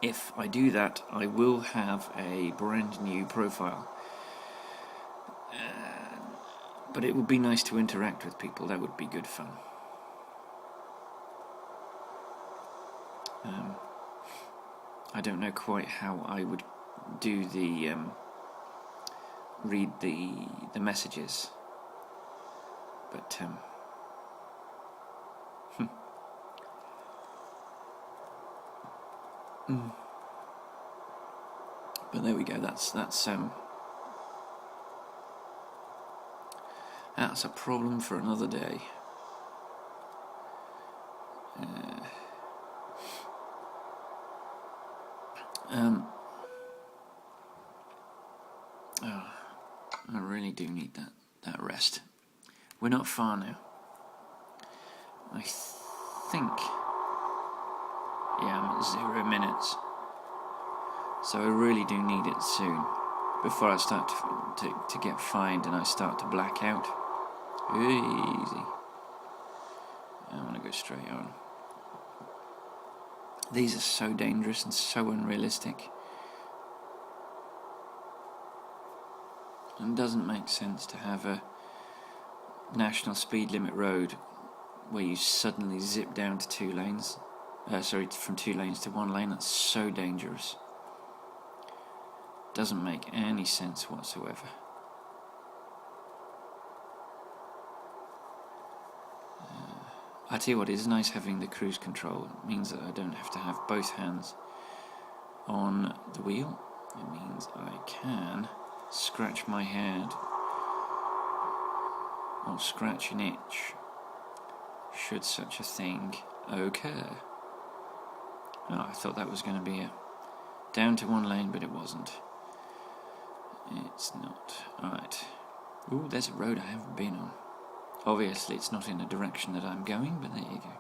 [SPEAKER 1] If I do that, I will have a brand new profile. But it would be nice to interact with people. That would be good fun. I don't know quite how I would do the read the messages, but but there we go. That's a problem for another day. I really do need that rest. We're not far now. I think, yeah, I'm at 0 minutes. So I really do need it soon, before I start to get fined and I start to black out. Easy. I want to go straight on. These are so dangerous and so unrealistic. It doesn't make sense to have a national speed limit road where you suddenly zip down to 2 lanes. From 2 lanes to 1 lane. That's so dangerous. Doesn't make any sense whatsoever. I tell you what, it's nice having the cruise control. It means that I don't have to have both hands on the wheel. It means I can scratch my head or scratch an itch should such a thing occur. Oh, I thought that was going to be a down to 1 lane, but it wasn't. It's not. Alright. Ooh, there's a road I haven't been on. Obviously it's not in the direction that I'm going, but there you go.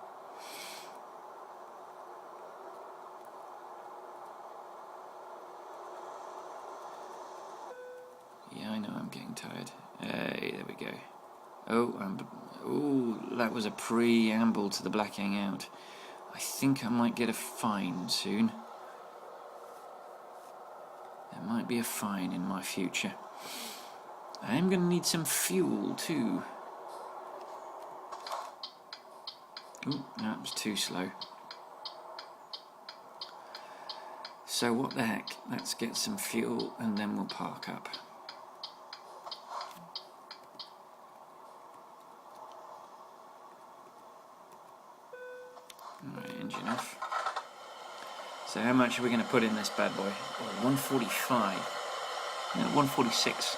[SPEAKER 1] Yeah, I know I'm getting tired. Hey, there we go. Oh, that was a preamble to the blacking out. I think I might get a fine soon. There might be a fine in my future. I am going to need some fuel too. Oh, that was too slow. So what the heck? Let's get some fuel and then we'll park up. Alright, engine off. So how much are we going to put in this bad boy? Oh, 145. No, 146.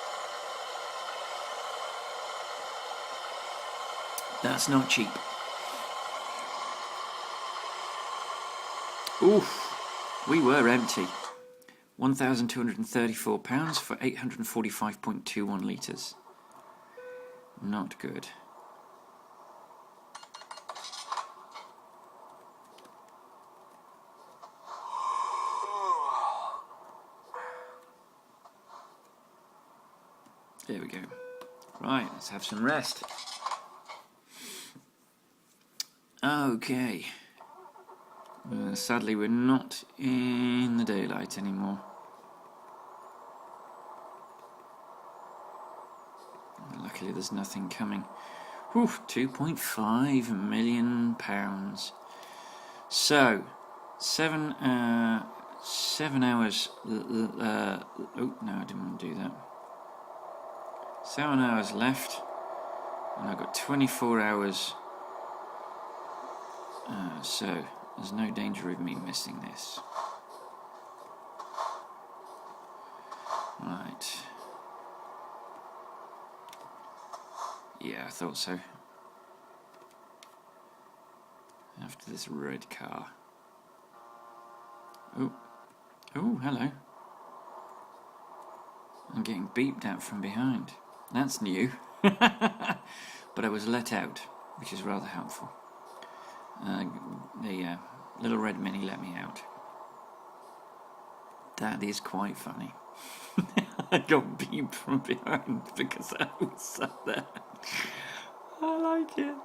[SPEAKER 1] That's not cheap. Oof, we were empty. £1,234 for 845.21 litres. Not good. There we go. Right, let's have some rest. Okay. Sadly, we're not in the daylight anymore. Luckily, there's nothing coming. Whew, £2.5 million. So, 7 hours. Oh no, I didn't want to do that. 7 hours left, and I've got 24 hours. So there's no danger of me missing this. Right. Yeah, I thought so. After this red car. Oh, hello. I'm getting beeped at from behind. That's new. But I was let out, which is rather helpful. The little red mini let me out. That is quite funny. I got beeped from behind because I was sat there. I like it.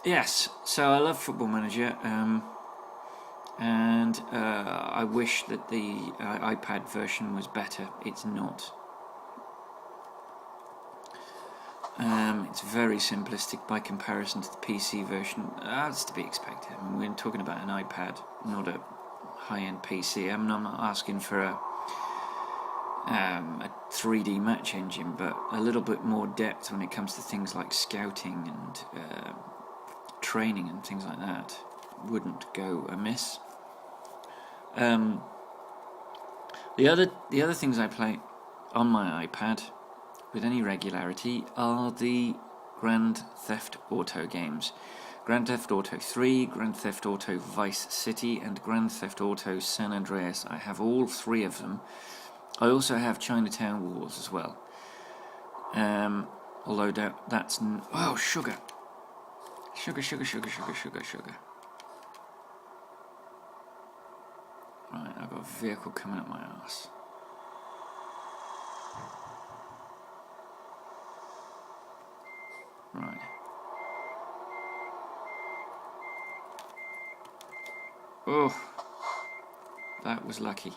[SPEAKER 1] Yes, so I love Football Manager, and I wish that the iPad version was better. It's not. It's very simplistic by comparison to the PC version. That's to be expected. I mean, we're talking about an iPad, not a high-end PC. I'm not asking for a 3D match engine, but a little bit more depth when it comes to things like scouting and training and things like that wouldn't go amiss. The other things I play on my iPad with any regularity are the Grand Theft Auto games. Grand Theft Auto 3, Grand Theft Auto Vice City, and Grand Theft Auto San Andreas. I have all 3 of them. I also have Chinatown Wars as well. Although that's... Oh, sugar! Sugar. Right, I've got a vehicle coming up my arse. Right. Oh, that was lucky.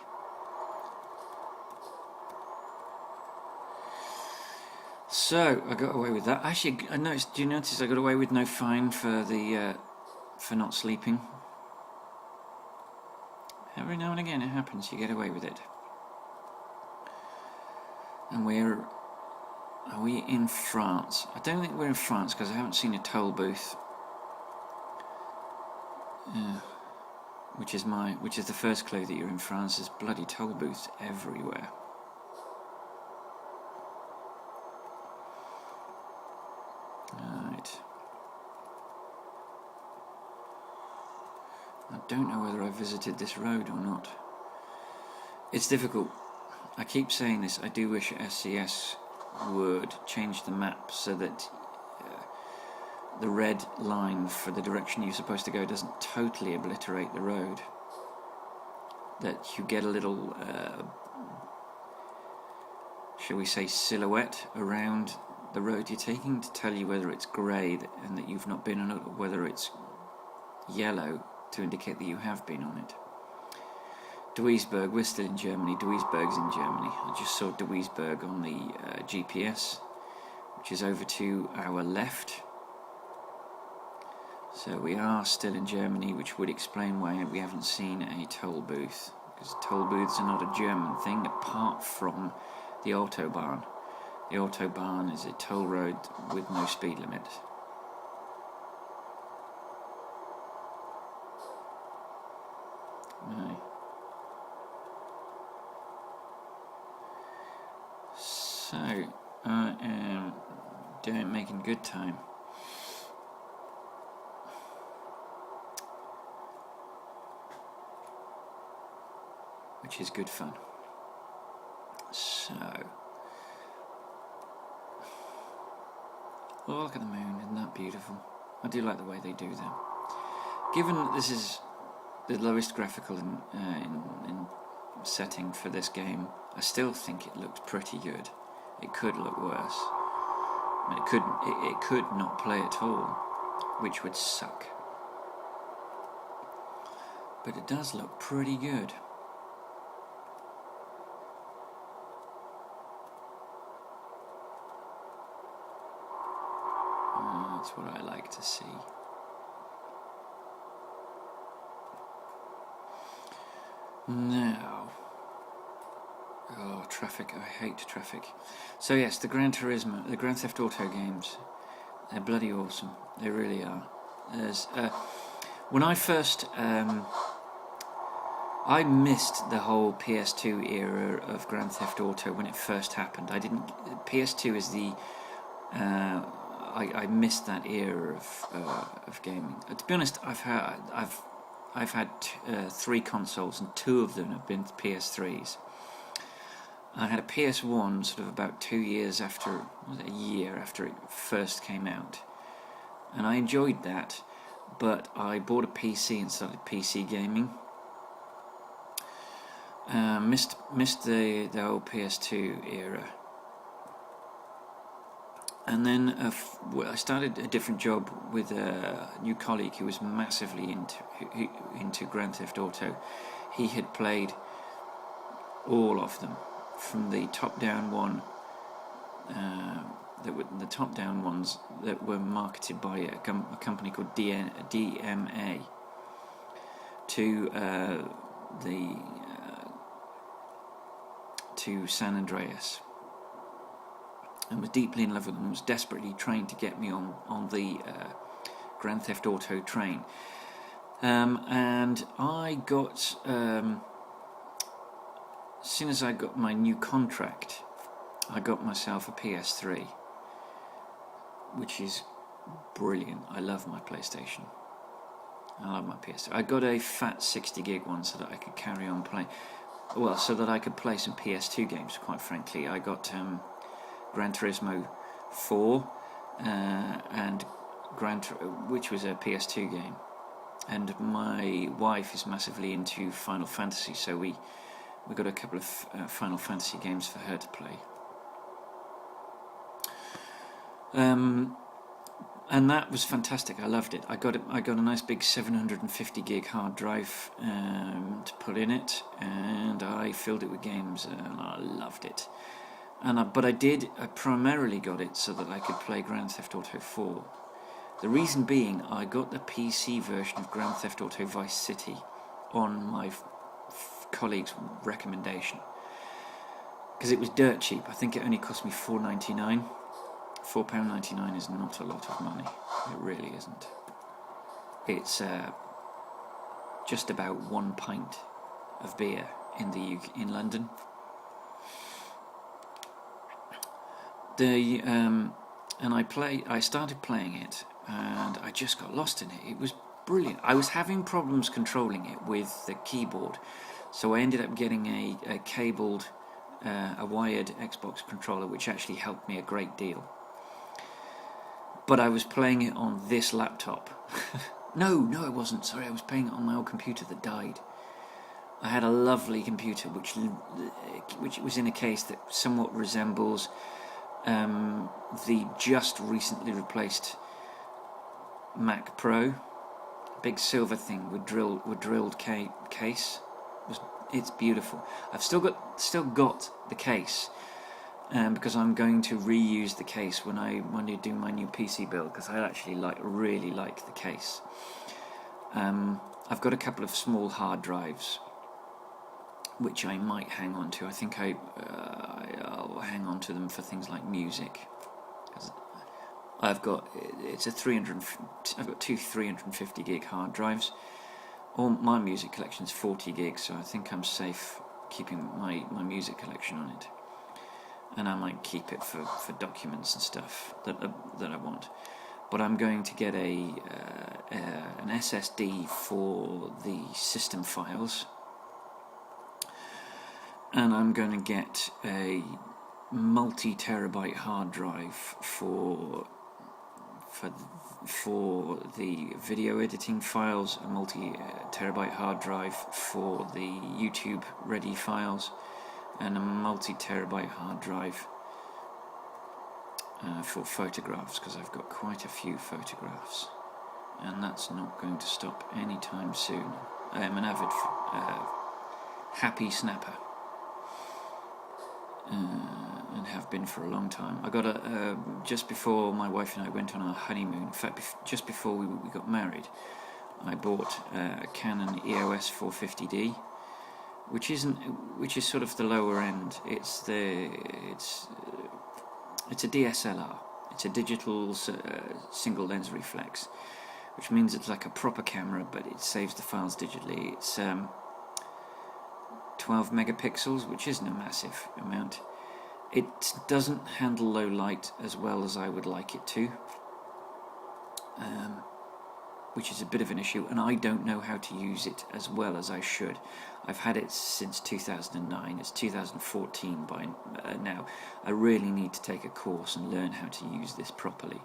[SPEAKER 1] So I got away with that. Actually, I noticed. Do you notice I got away with no fine for the for not sleeping? Every now and again it happens. You get away with it. And are we in France? I don't think we're in France because I haven't seen a toll booth. Which is the first clue that you're in France. There's bloody toll booths everywhere. Right. I don't know whether I visited this road or not. It's difficult. I keep saying this. I do wish SCS would change the map so that the red line for the direction you're supposed to go doesn't totally obliterate the road. That you get a little, shall we say, silhouette around the road you're taking to tell you whether it's grey and that you've not been on it, or whether it's yellow to indicate that you have been on it. Duisburg, we're still in Germany. Duisburg's in Germany. I just saw Duisburg on the GPS, which is over to our left. So we are still in Germany, which would explain why we haven't seen a toll booth, because toll booths are not a German thing apart from the Autobahn. The Autobahn is a toll road with no speed limit. Right. So I am making good time. Which is good fun. So, oh, look at the moon, isn't that beautiful? I do like the way they do them. Given that this is the lowest graphical in setting for this game, I still think it looks pretty good. It could look worse. I mean, it could not play at all, which would suck. But it does look pretty good. That's what I like to see. Now, oh, traffic! I hate traffic. So yes, the Gran Theft Auto games, they're bloody awesome. They really are. There's when I first I missed the whole PS2 era of Grand Theft Auto when it first happened. PS2 is the I missed that era of gaming. To be honest, I've had 3 consoles, and 2 of them have been PS3s. I had a PS1 sort of about 2 years after, a year after it first came out, and I enjoyed that. But I bought a PC and started PC gaming. Missed the old PS2 era. And then I started a different job with a new colleague who was massively into Grand Theft Auto. He had played all of them, from the top-down one, the top-down ones that were marketed by a company called DMA, to San Andreas. And was deeply in love with them, was desperately trying to get me on the Grand Theft Auto train. And I got, as soon as I got my new contract, I got myself a PS3, which is brilliant. I love my PlayStation. I love my PS2. I got a fat 60 gig one so that I could carry on playing. Well, so that I could play some PS2 games, quite frankly. I got Gran Turismo 4 and which was a PS2 game. And my wife is massively into Final Fantasy, so we got a couple of Final Fantasy games for her to play. And that was fantastic. I loved it. I got a nice big 750 gig hard drive to put in it, and I filled it with games, and I loved it. But I primarily got it so that I could play Grand Theft Auto 4. The reason being, I got the PC version of Grand Theft Auto Vice City on my colleague's recommendation, because it was dirt cheap. I think it only cost me £4.99. £4.99 is not a lot of money. It really isn't. It's just about 1 pint of beer in London. And I started playing it, and I just got lost in it. It was brilliant. I was having problems controlling it with the keyboard, so I ended up getting a cabled, a wired Xbox controller, which actually helped me a great deal. But I was playing it on this laptop. No, I wasn't. Sorry, I was playing it on my old computer that died. I had a lovely computer which was in a case that somewhat resembles the just recently replaced Mac Pro, big silver thing with drilled case. It's beautiful. I've still got the case, because I'm going to reuse the case when I do my new PC build, because I actually really like the case. I've got a couple of small hard drives which I might hang on to. I think I'll hang on to them for things like music. I've got two 350 gig hard drives. All my music collection's 40 gigs, so I think I'm safe keeping my music collection on it. And I might keep it for documents and stuff that I want. But I'm going to get an SSD for the system files, and I'm going to get a multi-terabyte hard drive for the video editing files, a multi-terabyte hard drive for the YouTube ready files, and a multi-terabyte hard drive for photographs, because I've got quite a few photographs, and that's not going to stop anytime soon. I am an avid happy snapper, and have been for a long time. I got just before my wife and I went on our honeymoon, in fact just before we got married, I bought a Canon EOS 450D, which is sort of the lower end. It's a DSLR. It's a digital single lens reflex, which means it's like a proper camera, but it saves the files digitally. It's 12 megapixels, which isn't a massive amount. It doesn't handle low light as well as I would like it to, which is a bit of an issue, and I don't know how to use it as well as I should. I've had it since 2009, it's 2014 by now. I really need to take a course and learn how to use this properly.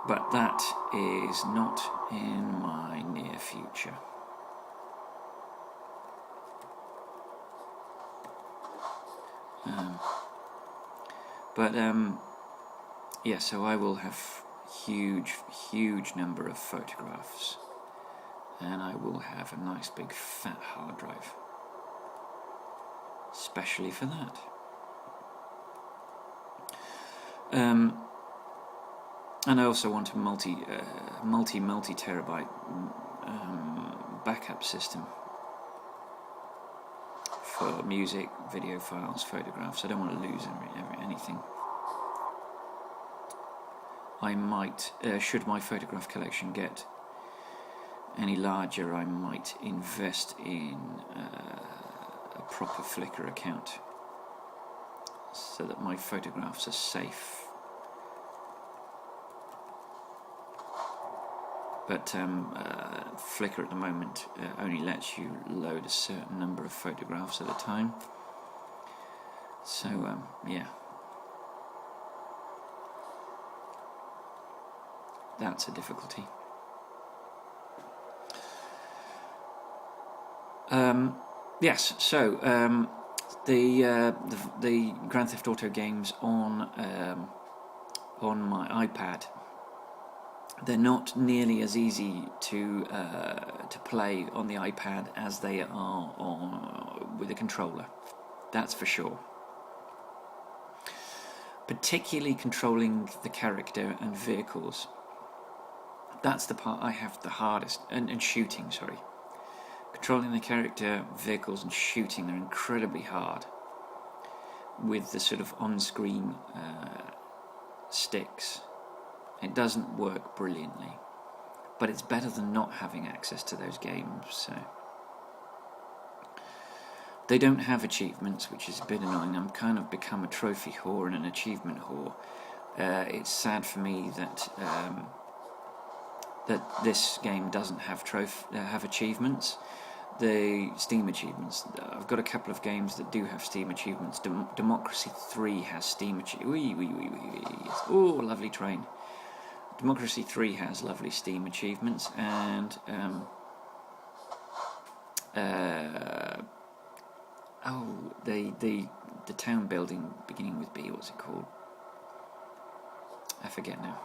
[SPEAKER 1] But that is not in my near future. Yeah, so I will have huge number of photographs, and I will have a nice big fat hard drive especially for that. And I also want a multi-terabyte backup system for music, video files, photographs. I don't want to lose anything. I might, should my photograph collection get any larger, I might invest in a proper Flickr account so that my photographs are safe. But Flickr at the moment only lets you load a certain number of photographs at a time. So yeah, that's a difficulty. Yes, so the Grand Theft Auto games on my iPad, they're not nearly as easy to play on the iPad as they are with a controller. That's for sure. Particularly controlling the character and vehicles. That's the part I have the hardest, and shooting, sorry. Controlling the character, vehicles and shooting, they're incredibly hard with the sort of on-screen sticks. It doesn't work brilliantly, but it's better than not having access to those games. So they don't have achievements, which is a bit annoying. I'm kind of become a trophy whore and an achievement whore. It's sad for me that this game doesn't have achievements. The Steam achievements. I've got a couple of games that do have Steam achievements. Democracy 3 has Steam achievements. Oh, lovely train. Democracy 3 has lovely Steam achievements, and the town building beginning with B. What's it called? I forget now.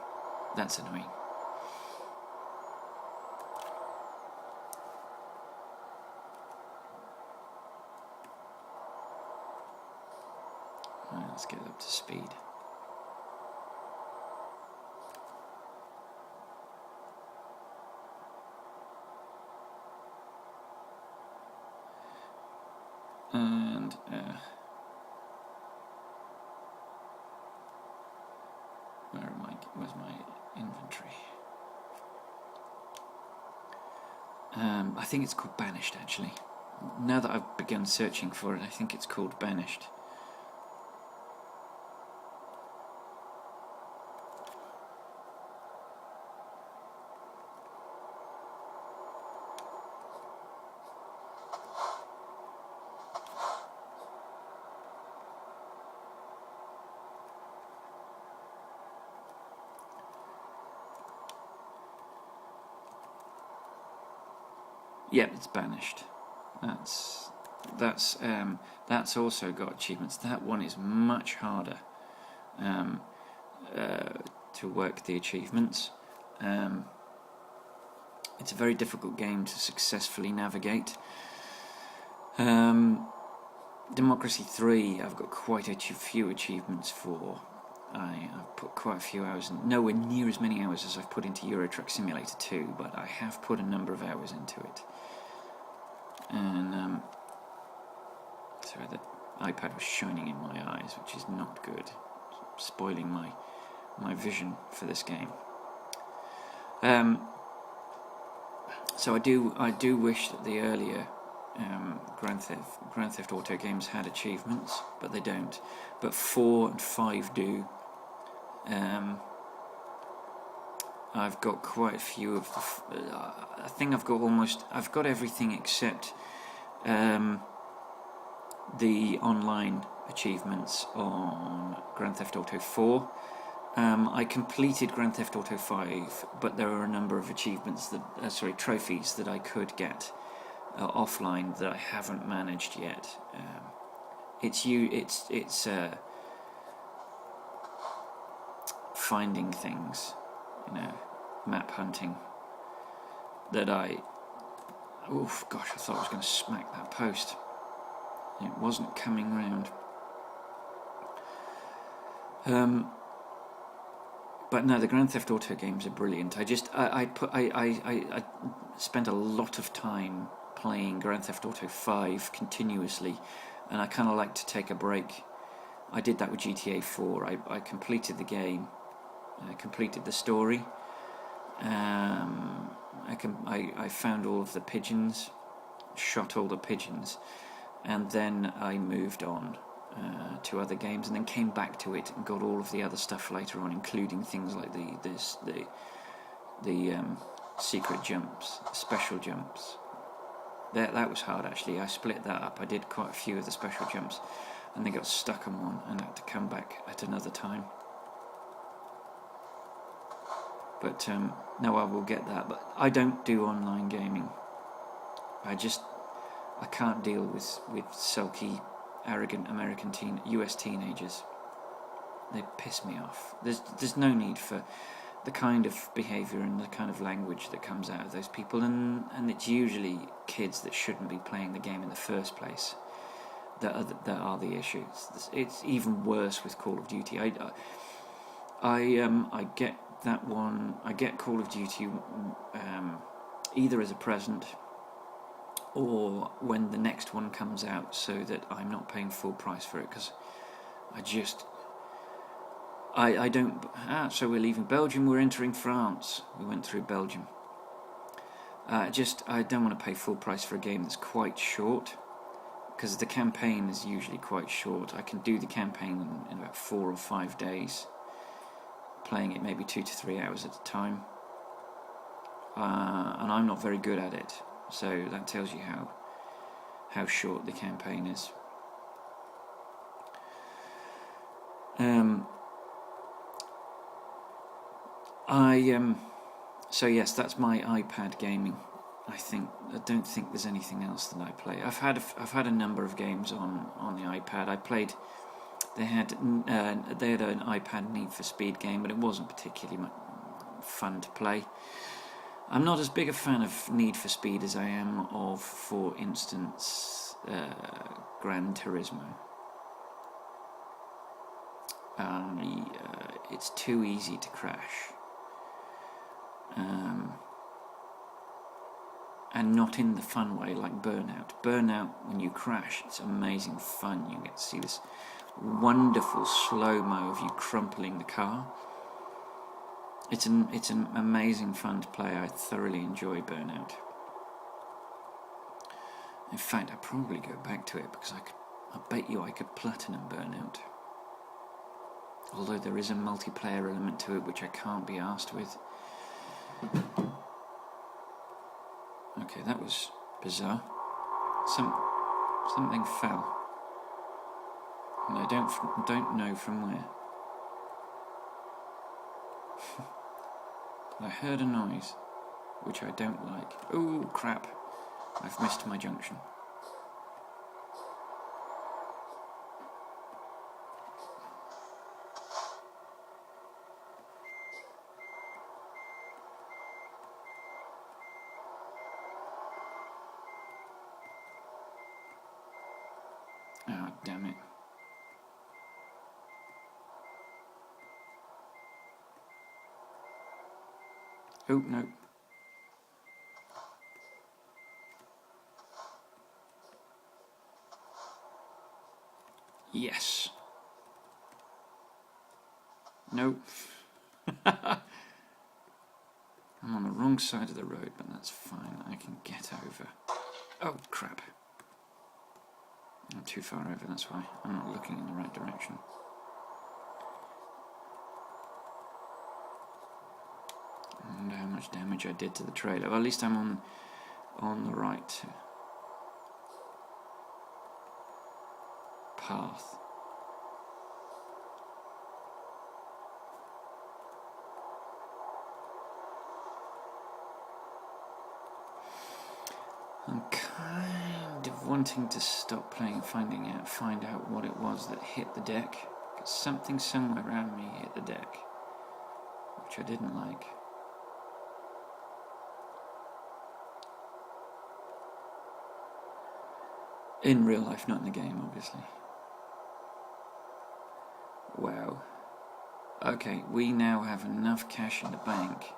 [SPEAKER 1] That's annoying. Let's get up to speed. And where's my inventory? I think it's called Banished, actually. Now that I've begun searching for it, I think it's called Banished. Yep, it's Banished. That's also got achievements. That one is much harder to work the achievements. It's a very difficult game to successfully navigate. Democracy 3, I've got quite a few achievements for. I've put quite a few hours in, nowhere near as many hours as I've put into Euro Truck Simulator 2, but I have put a number of hours into it. And sorry, the iPad was shining in my eyes, which is not good. It's spoiling my vision for this game. So I do wish that the earlier Grand Theft Auto games had achievements, but they don't. But 4 and 5 do. I've got quite a few of the. I think I've got everything except the online achievements on Grand Theft Auto 4. I completed Grand Theft Auto 5, but there are a number of achievements trophies that I could get offline that I haven't managed yet. It's finding things, map hunting. That I thought I was going to smack that post. It wasn't coming round. But no, the Grand Theft Auto games are brilliant. I spent a lot of time playing Grand Theft Auto 5 continuously, and I kind of like to take a break. I did that with GTA 4. I completed the game, I completed the story. I found all of the pigeons, shot all the pigeons, and then I moved on to other games, and then came back to it and got all of the other stuff later on, including things like the secret jumps, special jumps. That was hard actually. I split that up. I did quite a few of the special jumps, and then got stuck on one and had to come back at another time. But no, I will get that. But I don't do online gaming. I can't deal with sulky, arrogant American US teenagers. They piss me off. There's no need for the kind of behaviour and the kind of language that comes out of those people, and it's usually kids that shouldn't be playing the game in the first place that are the issues. It's even worse with Call of Duty. I get that one. I get Call of Duty either as a present or when the next one comes out, so that I'm not paying full price for it, because I don't. So we're leaving Belgium. We're entering France. We went through Belgium. I don't want to pay full price for a game that's quite short, because the campaign is usually quite short. I can do the campaign in about 4 or 5 days, playing it maybe 2 to 3 hours at a time, and I'm not very good at it. So that tells you how short the campaign is. So yes, that's my iPad gaming. I don't think there's anything else that I play. I've had a number of games on the iPad. I played. They had an iPad Need for Speed game, but it wasn't particularly fun to play. I'm not as big a fan of Need for Speed as I am of, for instance, Gran Turismo. It's too easy to crash. And not in the fun way like Burnout. Burnout, when you crash, it's amazing fun. You get to see this wonderful slow-mo of you crumpling the car. It's an amazing fun to play. I thoroughly enjoy Burnout. In fact, I'd probably go back to it, because I bet you I could platinum Burnout. Although there is a multiplayer element to it which I can't be arsed with. Okay, that was bizarre. Something fell, and I don't know from where. I heard a noise, which I don't like. Oh crap! I've missed my junction. Oh, damn it. Oh, no. Yes. No. I'm on the wrong side of the road, but that's fine. I can get over. Oh, crap. I'm too far over, that's why. I'm not looking in the right direction. I wonder how much damage I did to the trailer. Well, at least I'm on the right path. I'm kind of wanting to stop playing, find out what it was that hit the deck. Because something somewhere around me hit the deck, which I didn't like. In real life, not in the game, obviously. Wow. Okay, we now have enough cash in the bank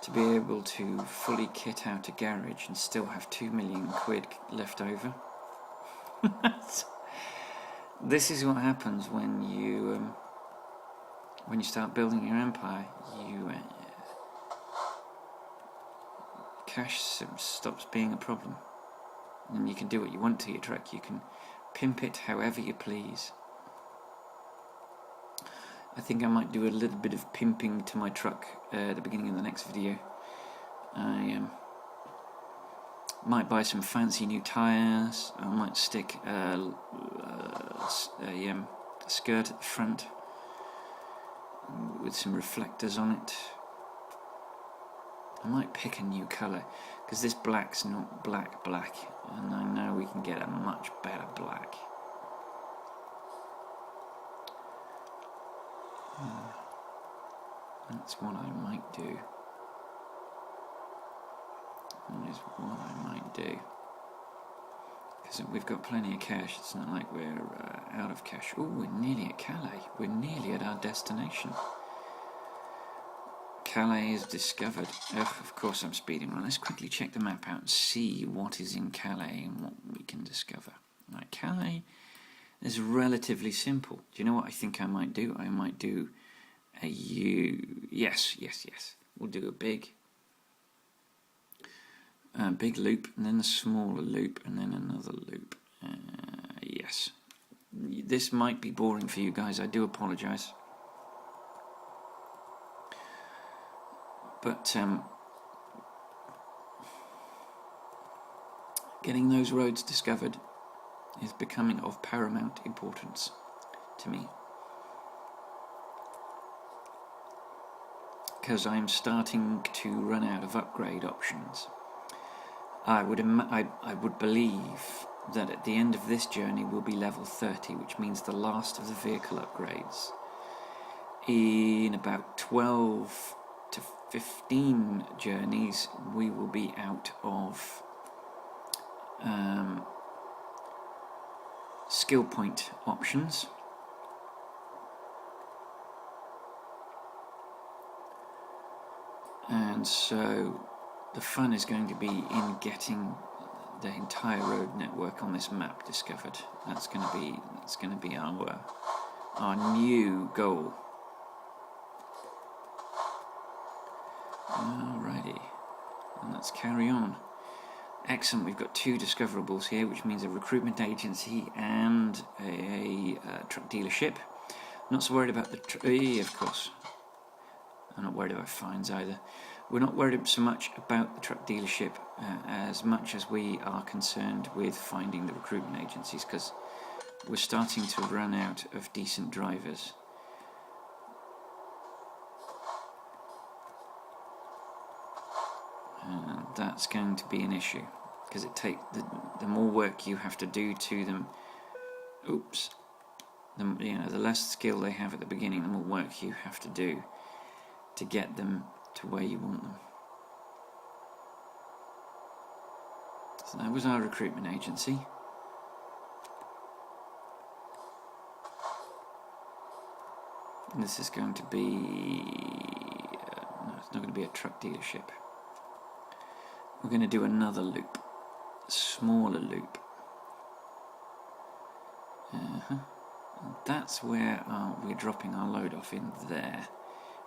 [SPEAKER 1] to be able to fully kit out a garage and still have 2 million quid left over. This is what happens when you start building your empire. Cash stops being a problem, and you can do what you want to your truck. You can pimp it however you please. I think I might do a little bit of pimping to my truck at the beginning of the next video. I might buy some fancy new tyres. I might stick a skirt at the front with some reflectors on it. I might pick a new colour, because this black's not black, and I know we can get a much better black. That's what I might do. That is what I might do. Because we've got plenty of cash, it's not like we're out of cash. Oh, we're nearly at Calais. We're nearly at our destination. Calais is discovered. Ugh, of course I'm speeding on. Let's quickly check the map out and see what is in Calais and what we can discover. Right, Calais is relatively simple. Do you know what I think I might do? I might do a U. Yes. We'll do a big loop, and then a smaller loop, and then another loop. Yes. This might be boring for you guys. I do apologise. But getting those roads discovered is becoming of paramount importance to me, because I'm starting to run out of upgrade options. I would believe that at the end of this journey we'll be level 30, which means the last of the vehicle upgrades. In about 12 to 15 journeys we will be out of skill point options. And so the fun is going to be in getting the entire road network on this map discovered. That's going to be our new goal. Alrighty, and let's carry on. Excellent, we've got 2 discoverables here, which means a recruitment agency and a truck dealership. Not so worried about the of course. I'm not worried about fines either. We're not worried so much about the truck dealership as much as we are concerned with finding the recruitment agencies, because we're starting to run out of decent drivers. That's going to be an issue, because it takes the more work you have to do to them. Oops. The less skill they have at the beginning, the more work you have to do to get them to where you want them. So that was our recruitment agency. And this is going to be no, it's not going to be a truck dealership. We're going to do another loop, a smaller loop. And that's where we're dropping our load off in there.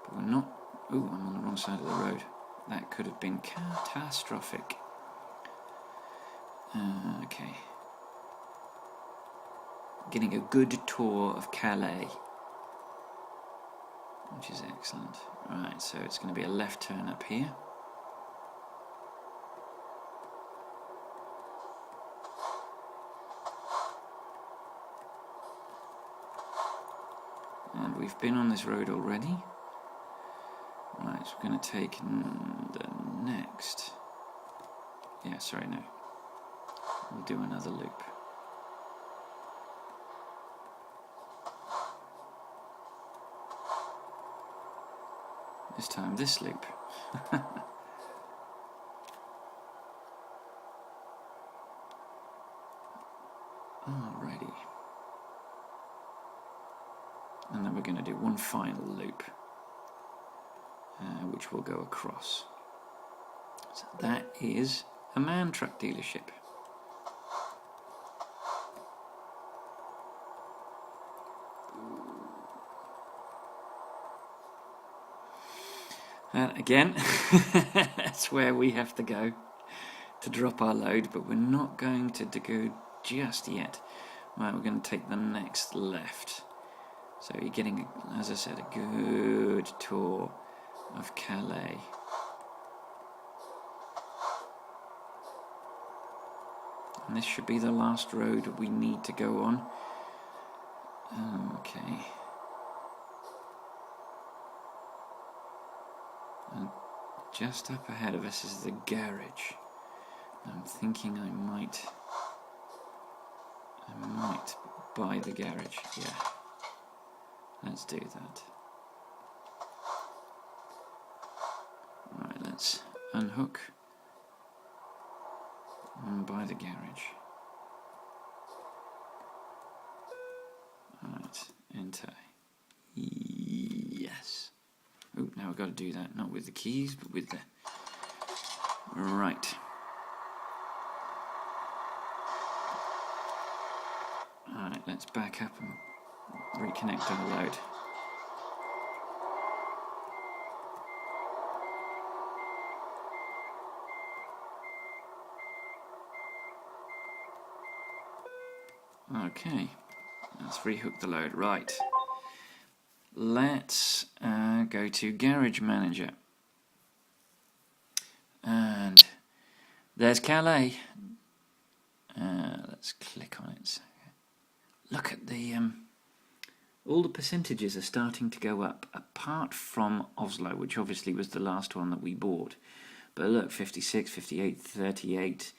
[SPEAKER 1] But we're not. Ooh, I'm on the wrong side of the road. That could have been catastrophic. Okay. Getting a good tour of Calais, which is excellent. Right, so it's going to be a left turn up here. And we've been on this road already. Right, so we're going to take the next. Yeah, sorry, no. We'll do another loop. This time, this loop. Alrighty. And then we're going to do one final loop, which will go across. So that is a MAN truck dealership. Again, that's where we have to go to drop our load, but we're not going to go just yet. Right, we're going to take the next left. So you're getting, as I said, a good tour of Calais. And this should be the last road we need to go on. Okay. And just up ahead of us is the garage. I'm thinking I might buy the garage. Yeah. Let's do that. Right, let's unhook and buy the garage. Right, enter. Yes. Oh, now we've got to do that, not with the keys, but with the... Right. Alright, let's back up and reconnect our load. Okay, let's rehook the load. Right. Let's go to Garage Manager. And there's Calais. Let's click on it. Look at the... all the percentages are starting to go up, apart from Oslo, which obviously was the last one that we bought. But look, 56, 58, 38,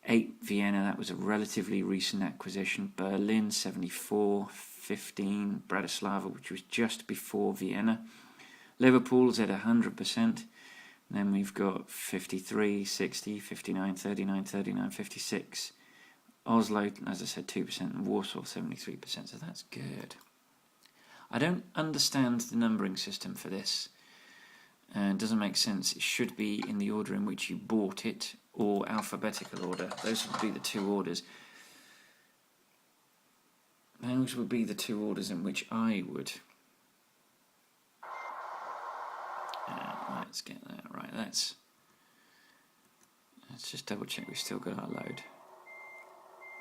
[SPEAKER 1] 8 Vienna, that was a relatively recent acquisition. Berlin, 74, 15, Bratislava, which was just before Vienna. Liverpool's at 100%. Then we've got 53, 60, 59, 39, 39, 56. Oslo, as I said, 2%, and Warsaw, 73%, so that's good. I don't understand the numbering system for this. It doesn't make sense. It should be in the order in which you bought it, or alphabetical order. Those would be the two orders. Those would be the two orders in which I would. Let's get that right. Let's just double check we've still got our load.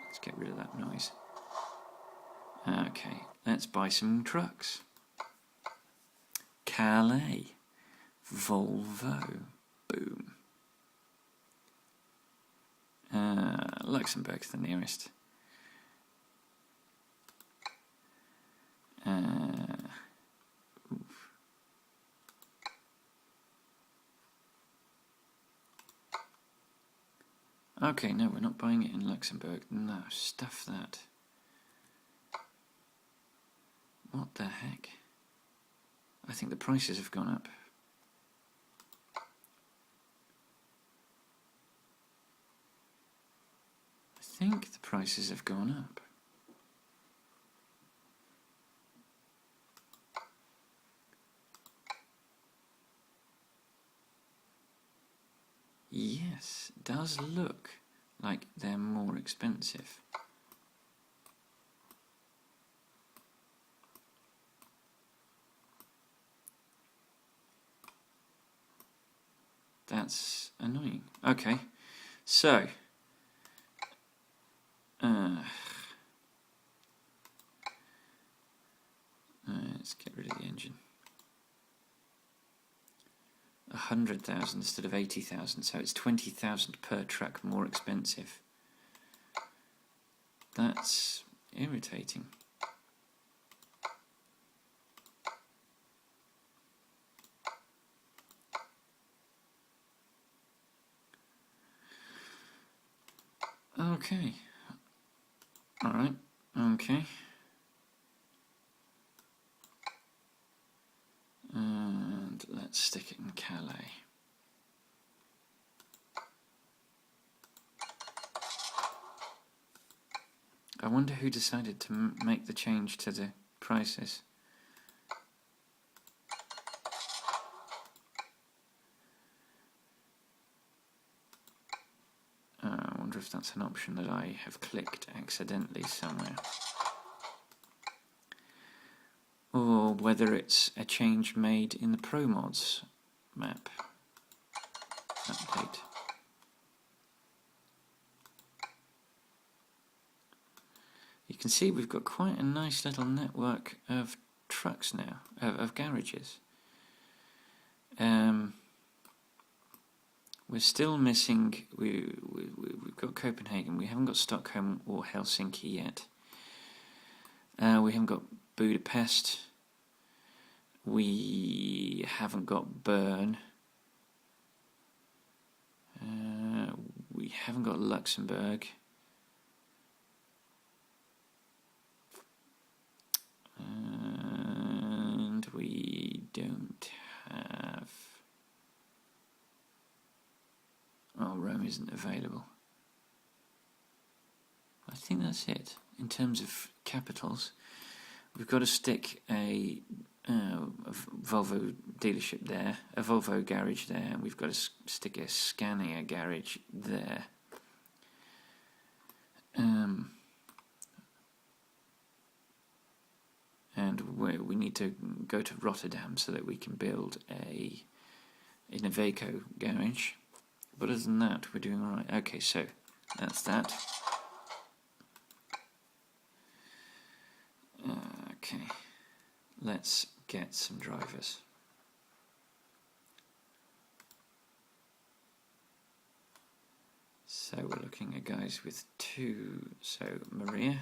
[SPEAKER 1] Let's get rid of that noise. Okay, let's buy some trucks. Calais. Volvo. Boom. Luxembourg's the nearest. Okay, no, we're not buying it in Luxembourg. No, stuff that. What the heck? I think the prices have gone up. I think the prices have gone up. Yes, it does look like they're more expensive. That's annoying. Okay, so let's get rid of the engine. 100,000 instead of 80,000, so it's 20,000 per truck more expensive. That's irritating. Okay. Alright, okay. And let's stick it in Calais. I wonder who decided to make the change to the prices. I wonder if that's an option that I have clicked accidentally somewhere. Or whether it's a change made in the ProMods map update. You You can see we've got quite a nice little network of trucks now, of garages. We're still missing, we've got Copenhagen, we haven't got Stockholm or Helsinki yet. We haven't got Budapest. We haven't got Bern. We haven't got Luxembourg. And we don't have... Oh, Rome isn't available. I think that's it. In terms of capitals, we've got to stick a Volvo dealership there, a Volvo garage there, and we've got to stick a Scania garage there. And we need to go to Rotterdam so that we can build an Iveco garage. But other than that, we're doing alright. Okay, so that's that. Okay, let's get some drivers. So we're looking at guys with two. So Maria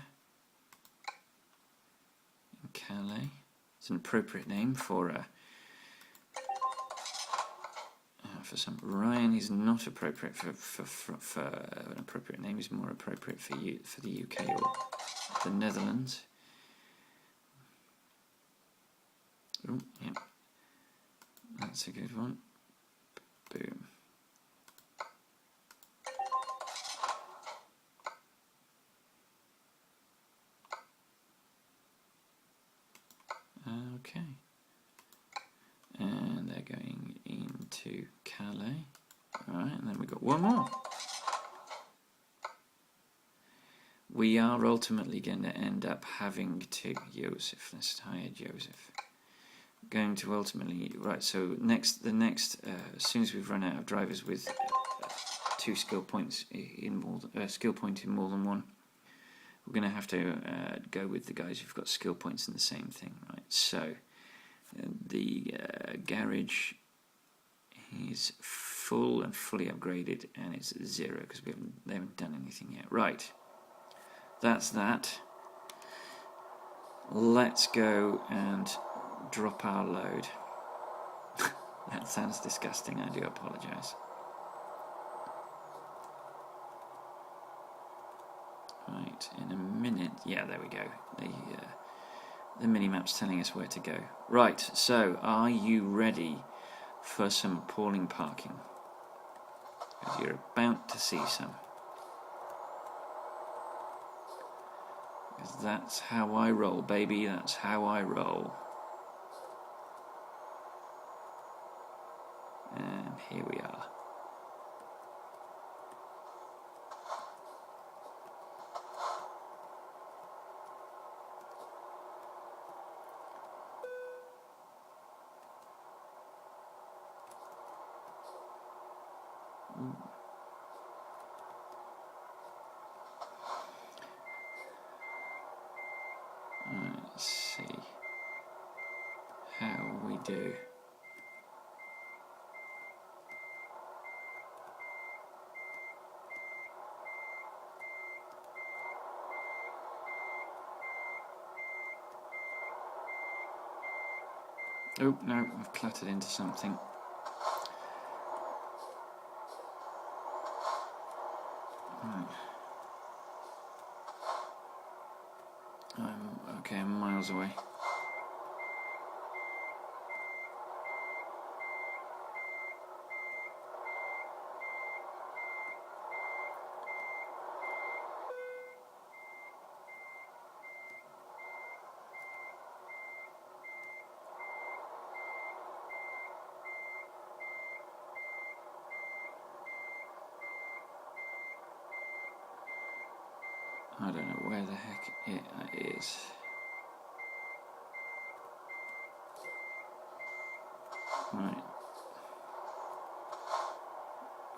[SPEAKER 1] in Calais. It's an appropriate name for some. Ryan is not appropriate for an appropriate name. Is more appropriate for the UK or the Netherlands. Oh, yeah, that's a good one. Boom. Okay. And they're going into Calais. Alright, and then we've got one more. We are ultimately going to end up having to... Joseph, let's hire Joseph. Going to ultimately... Right, so the next as soon as we've run out of drivers with two skill points in more skill point in more than one, we're going to have to go with the guys who've got skill points in the same thing, right? So the garage is full and fully upgraded, and it's 0 because they haven't done anything yet. Right, that's that. Let's go and drop our load. That sounds disgusting, I do apologise. Right, in a minute, yeah, there we go. The mini-map's telling us where to go. Right, so are you ready for some appalling parking? Because you're about to see some. Because that's how I roll, baby, that's how I roll. And here we are. Let's see how we do. Oh no, I've clattered into something. Right. Okay, I'm miles away. I don't know where the heck it is. Right.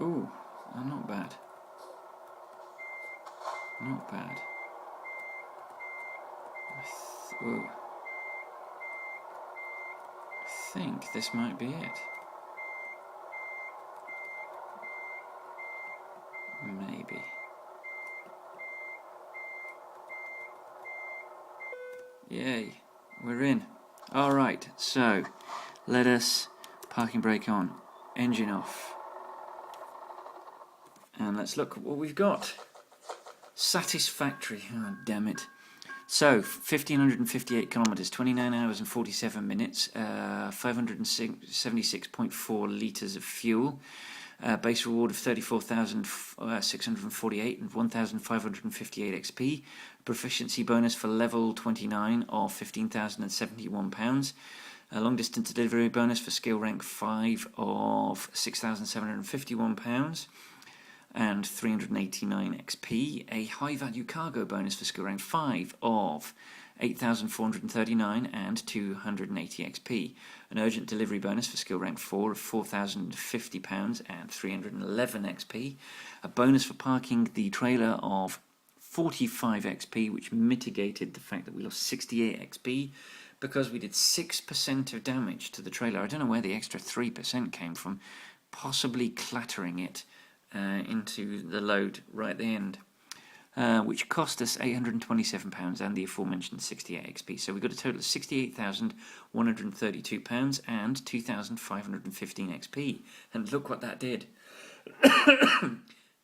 [SPEAKER 1] Ooh, not bad. Not bad. Whoa. I think this might be it. Maybe. Yay, we're in. Alright, so let us parking brake on, engine off. And let's look at what we've got. Satisfactory, oh damn it. So, 1,558 kilometres, 29 hours and 47 minutes, 576.4 litres of fuel, base reward of 34,648 and 1,558 XP, proficiency bonus for level 29 of £15,071, a long distance delivery bonus for skill rank 5 of £6,751, and 389 XP, a high value cargo bonus for skill rank 5 of 8,439 and 280 XP, an urgent delivery bonus for skill rank 4 of £4,050 and 311 XP, a bonus for parking the trailer of 45 XP, which mitigated the fact that we lost 68 XP because we did 6% of damage to the trailer. I don't know where the extra 3% came from, possibly clattering it into the load right at the end, which cost us £827 and the aforementioned 68 XP. So we got a total of £68,132 and 2,515 XP. And look what that did.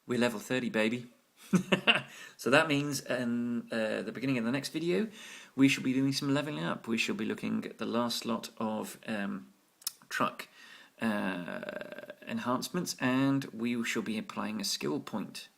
[SPEAKER 1] We're level 30, baby. So that means in the beginning of the next video, we shall be doing some leveling up. We shall be looking at the last lot of truck enhancements, and we shall be applying a skill point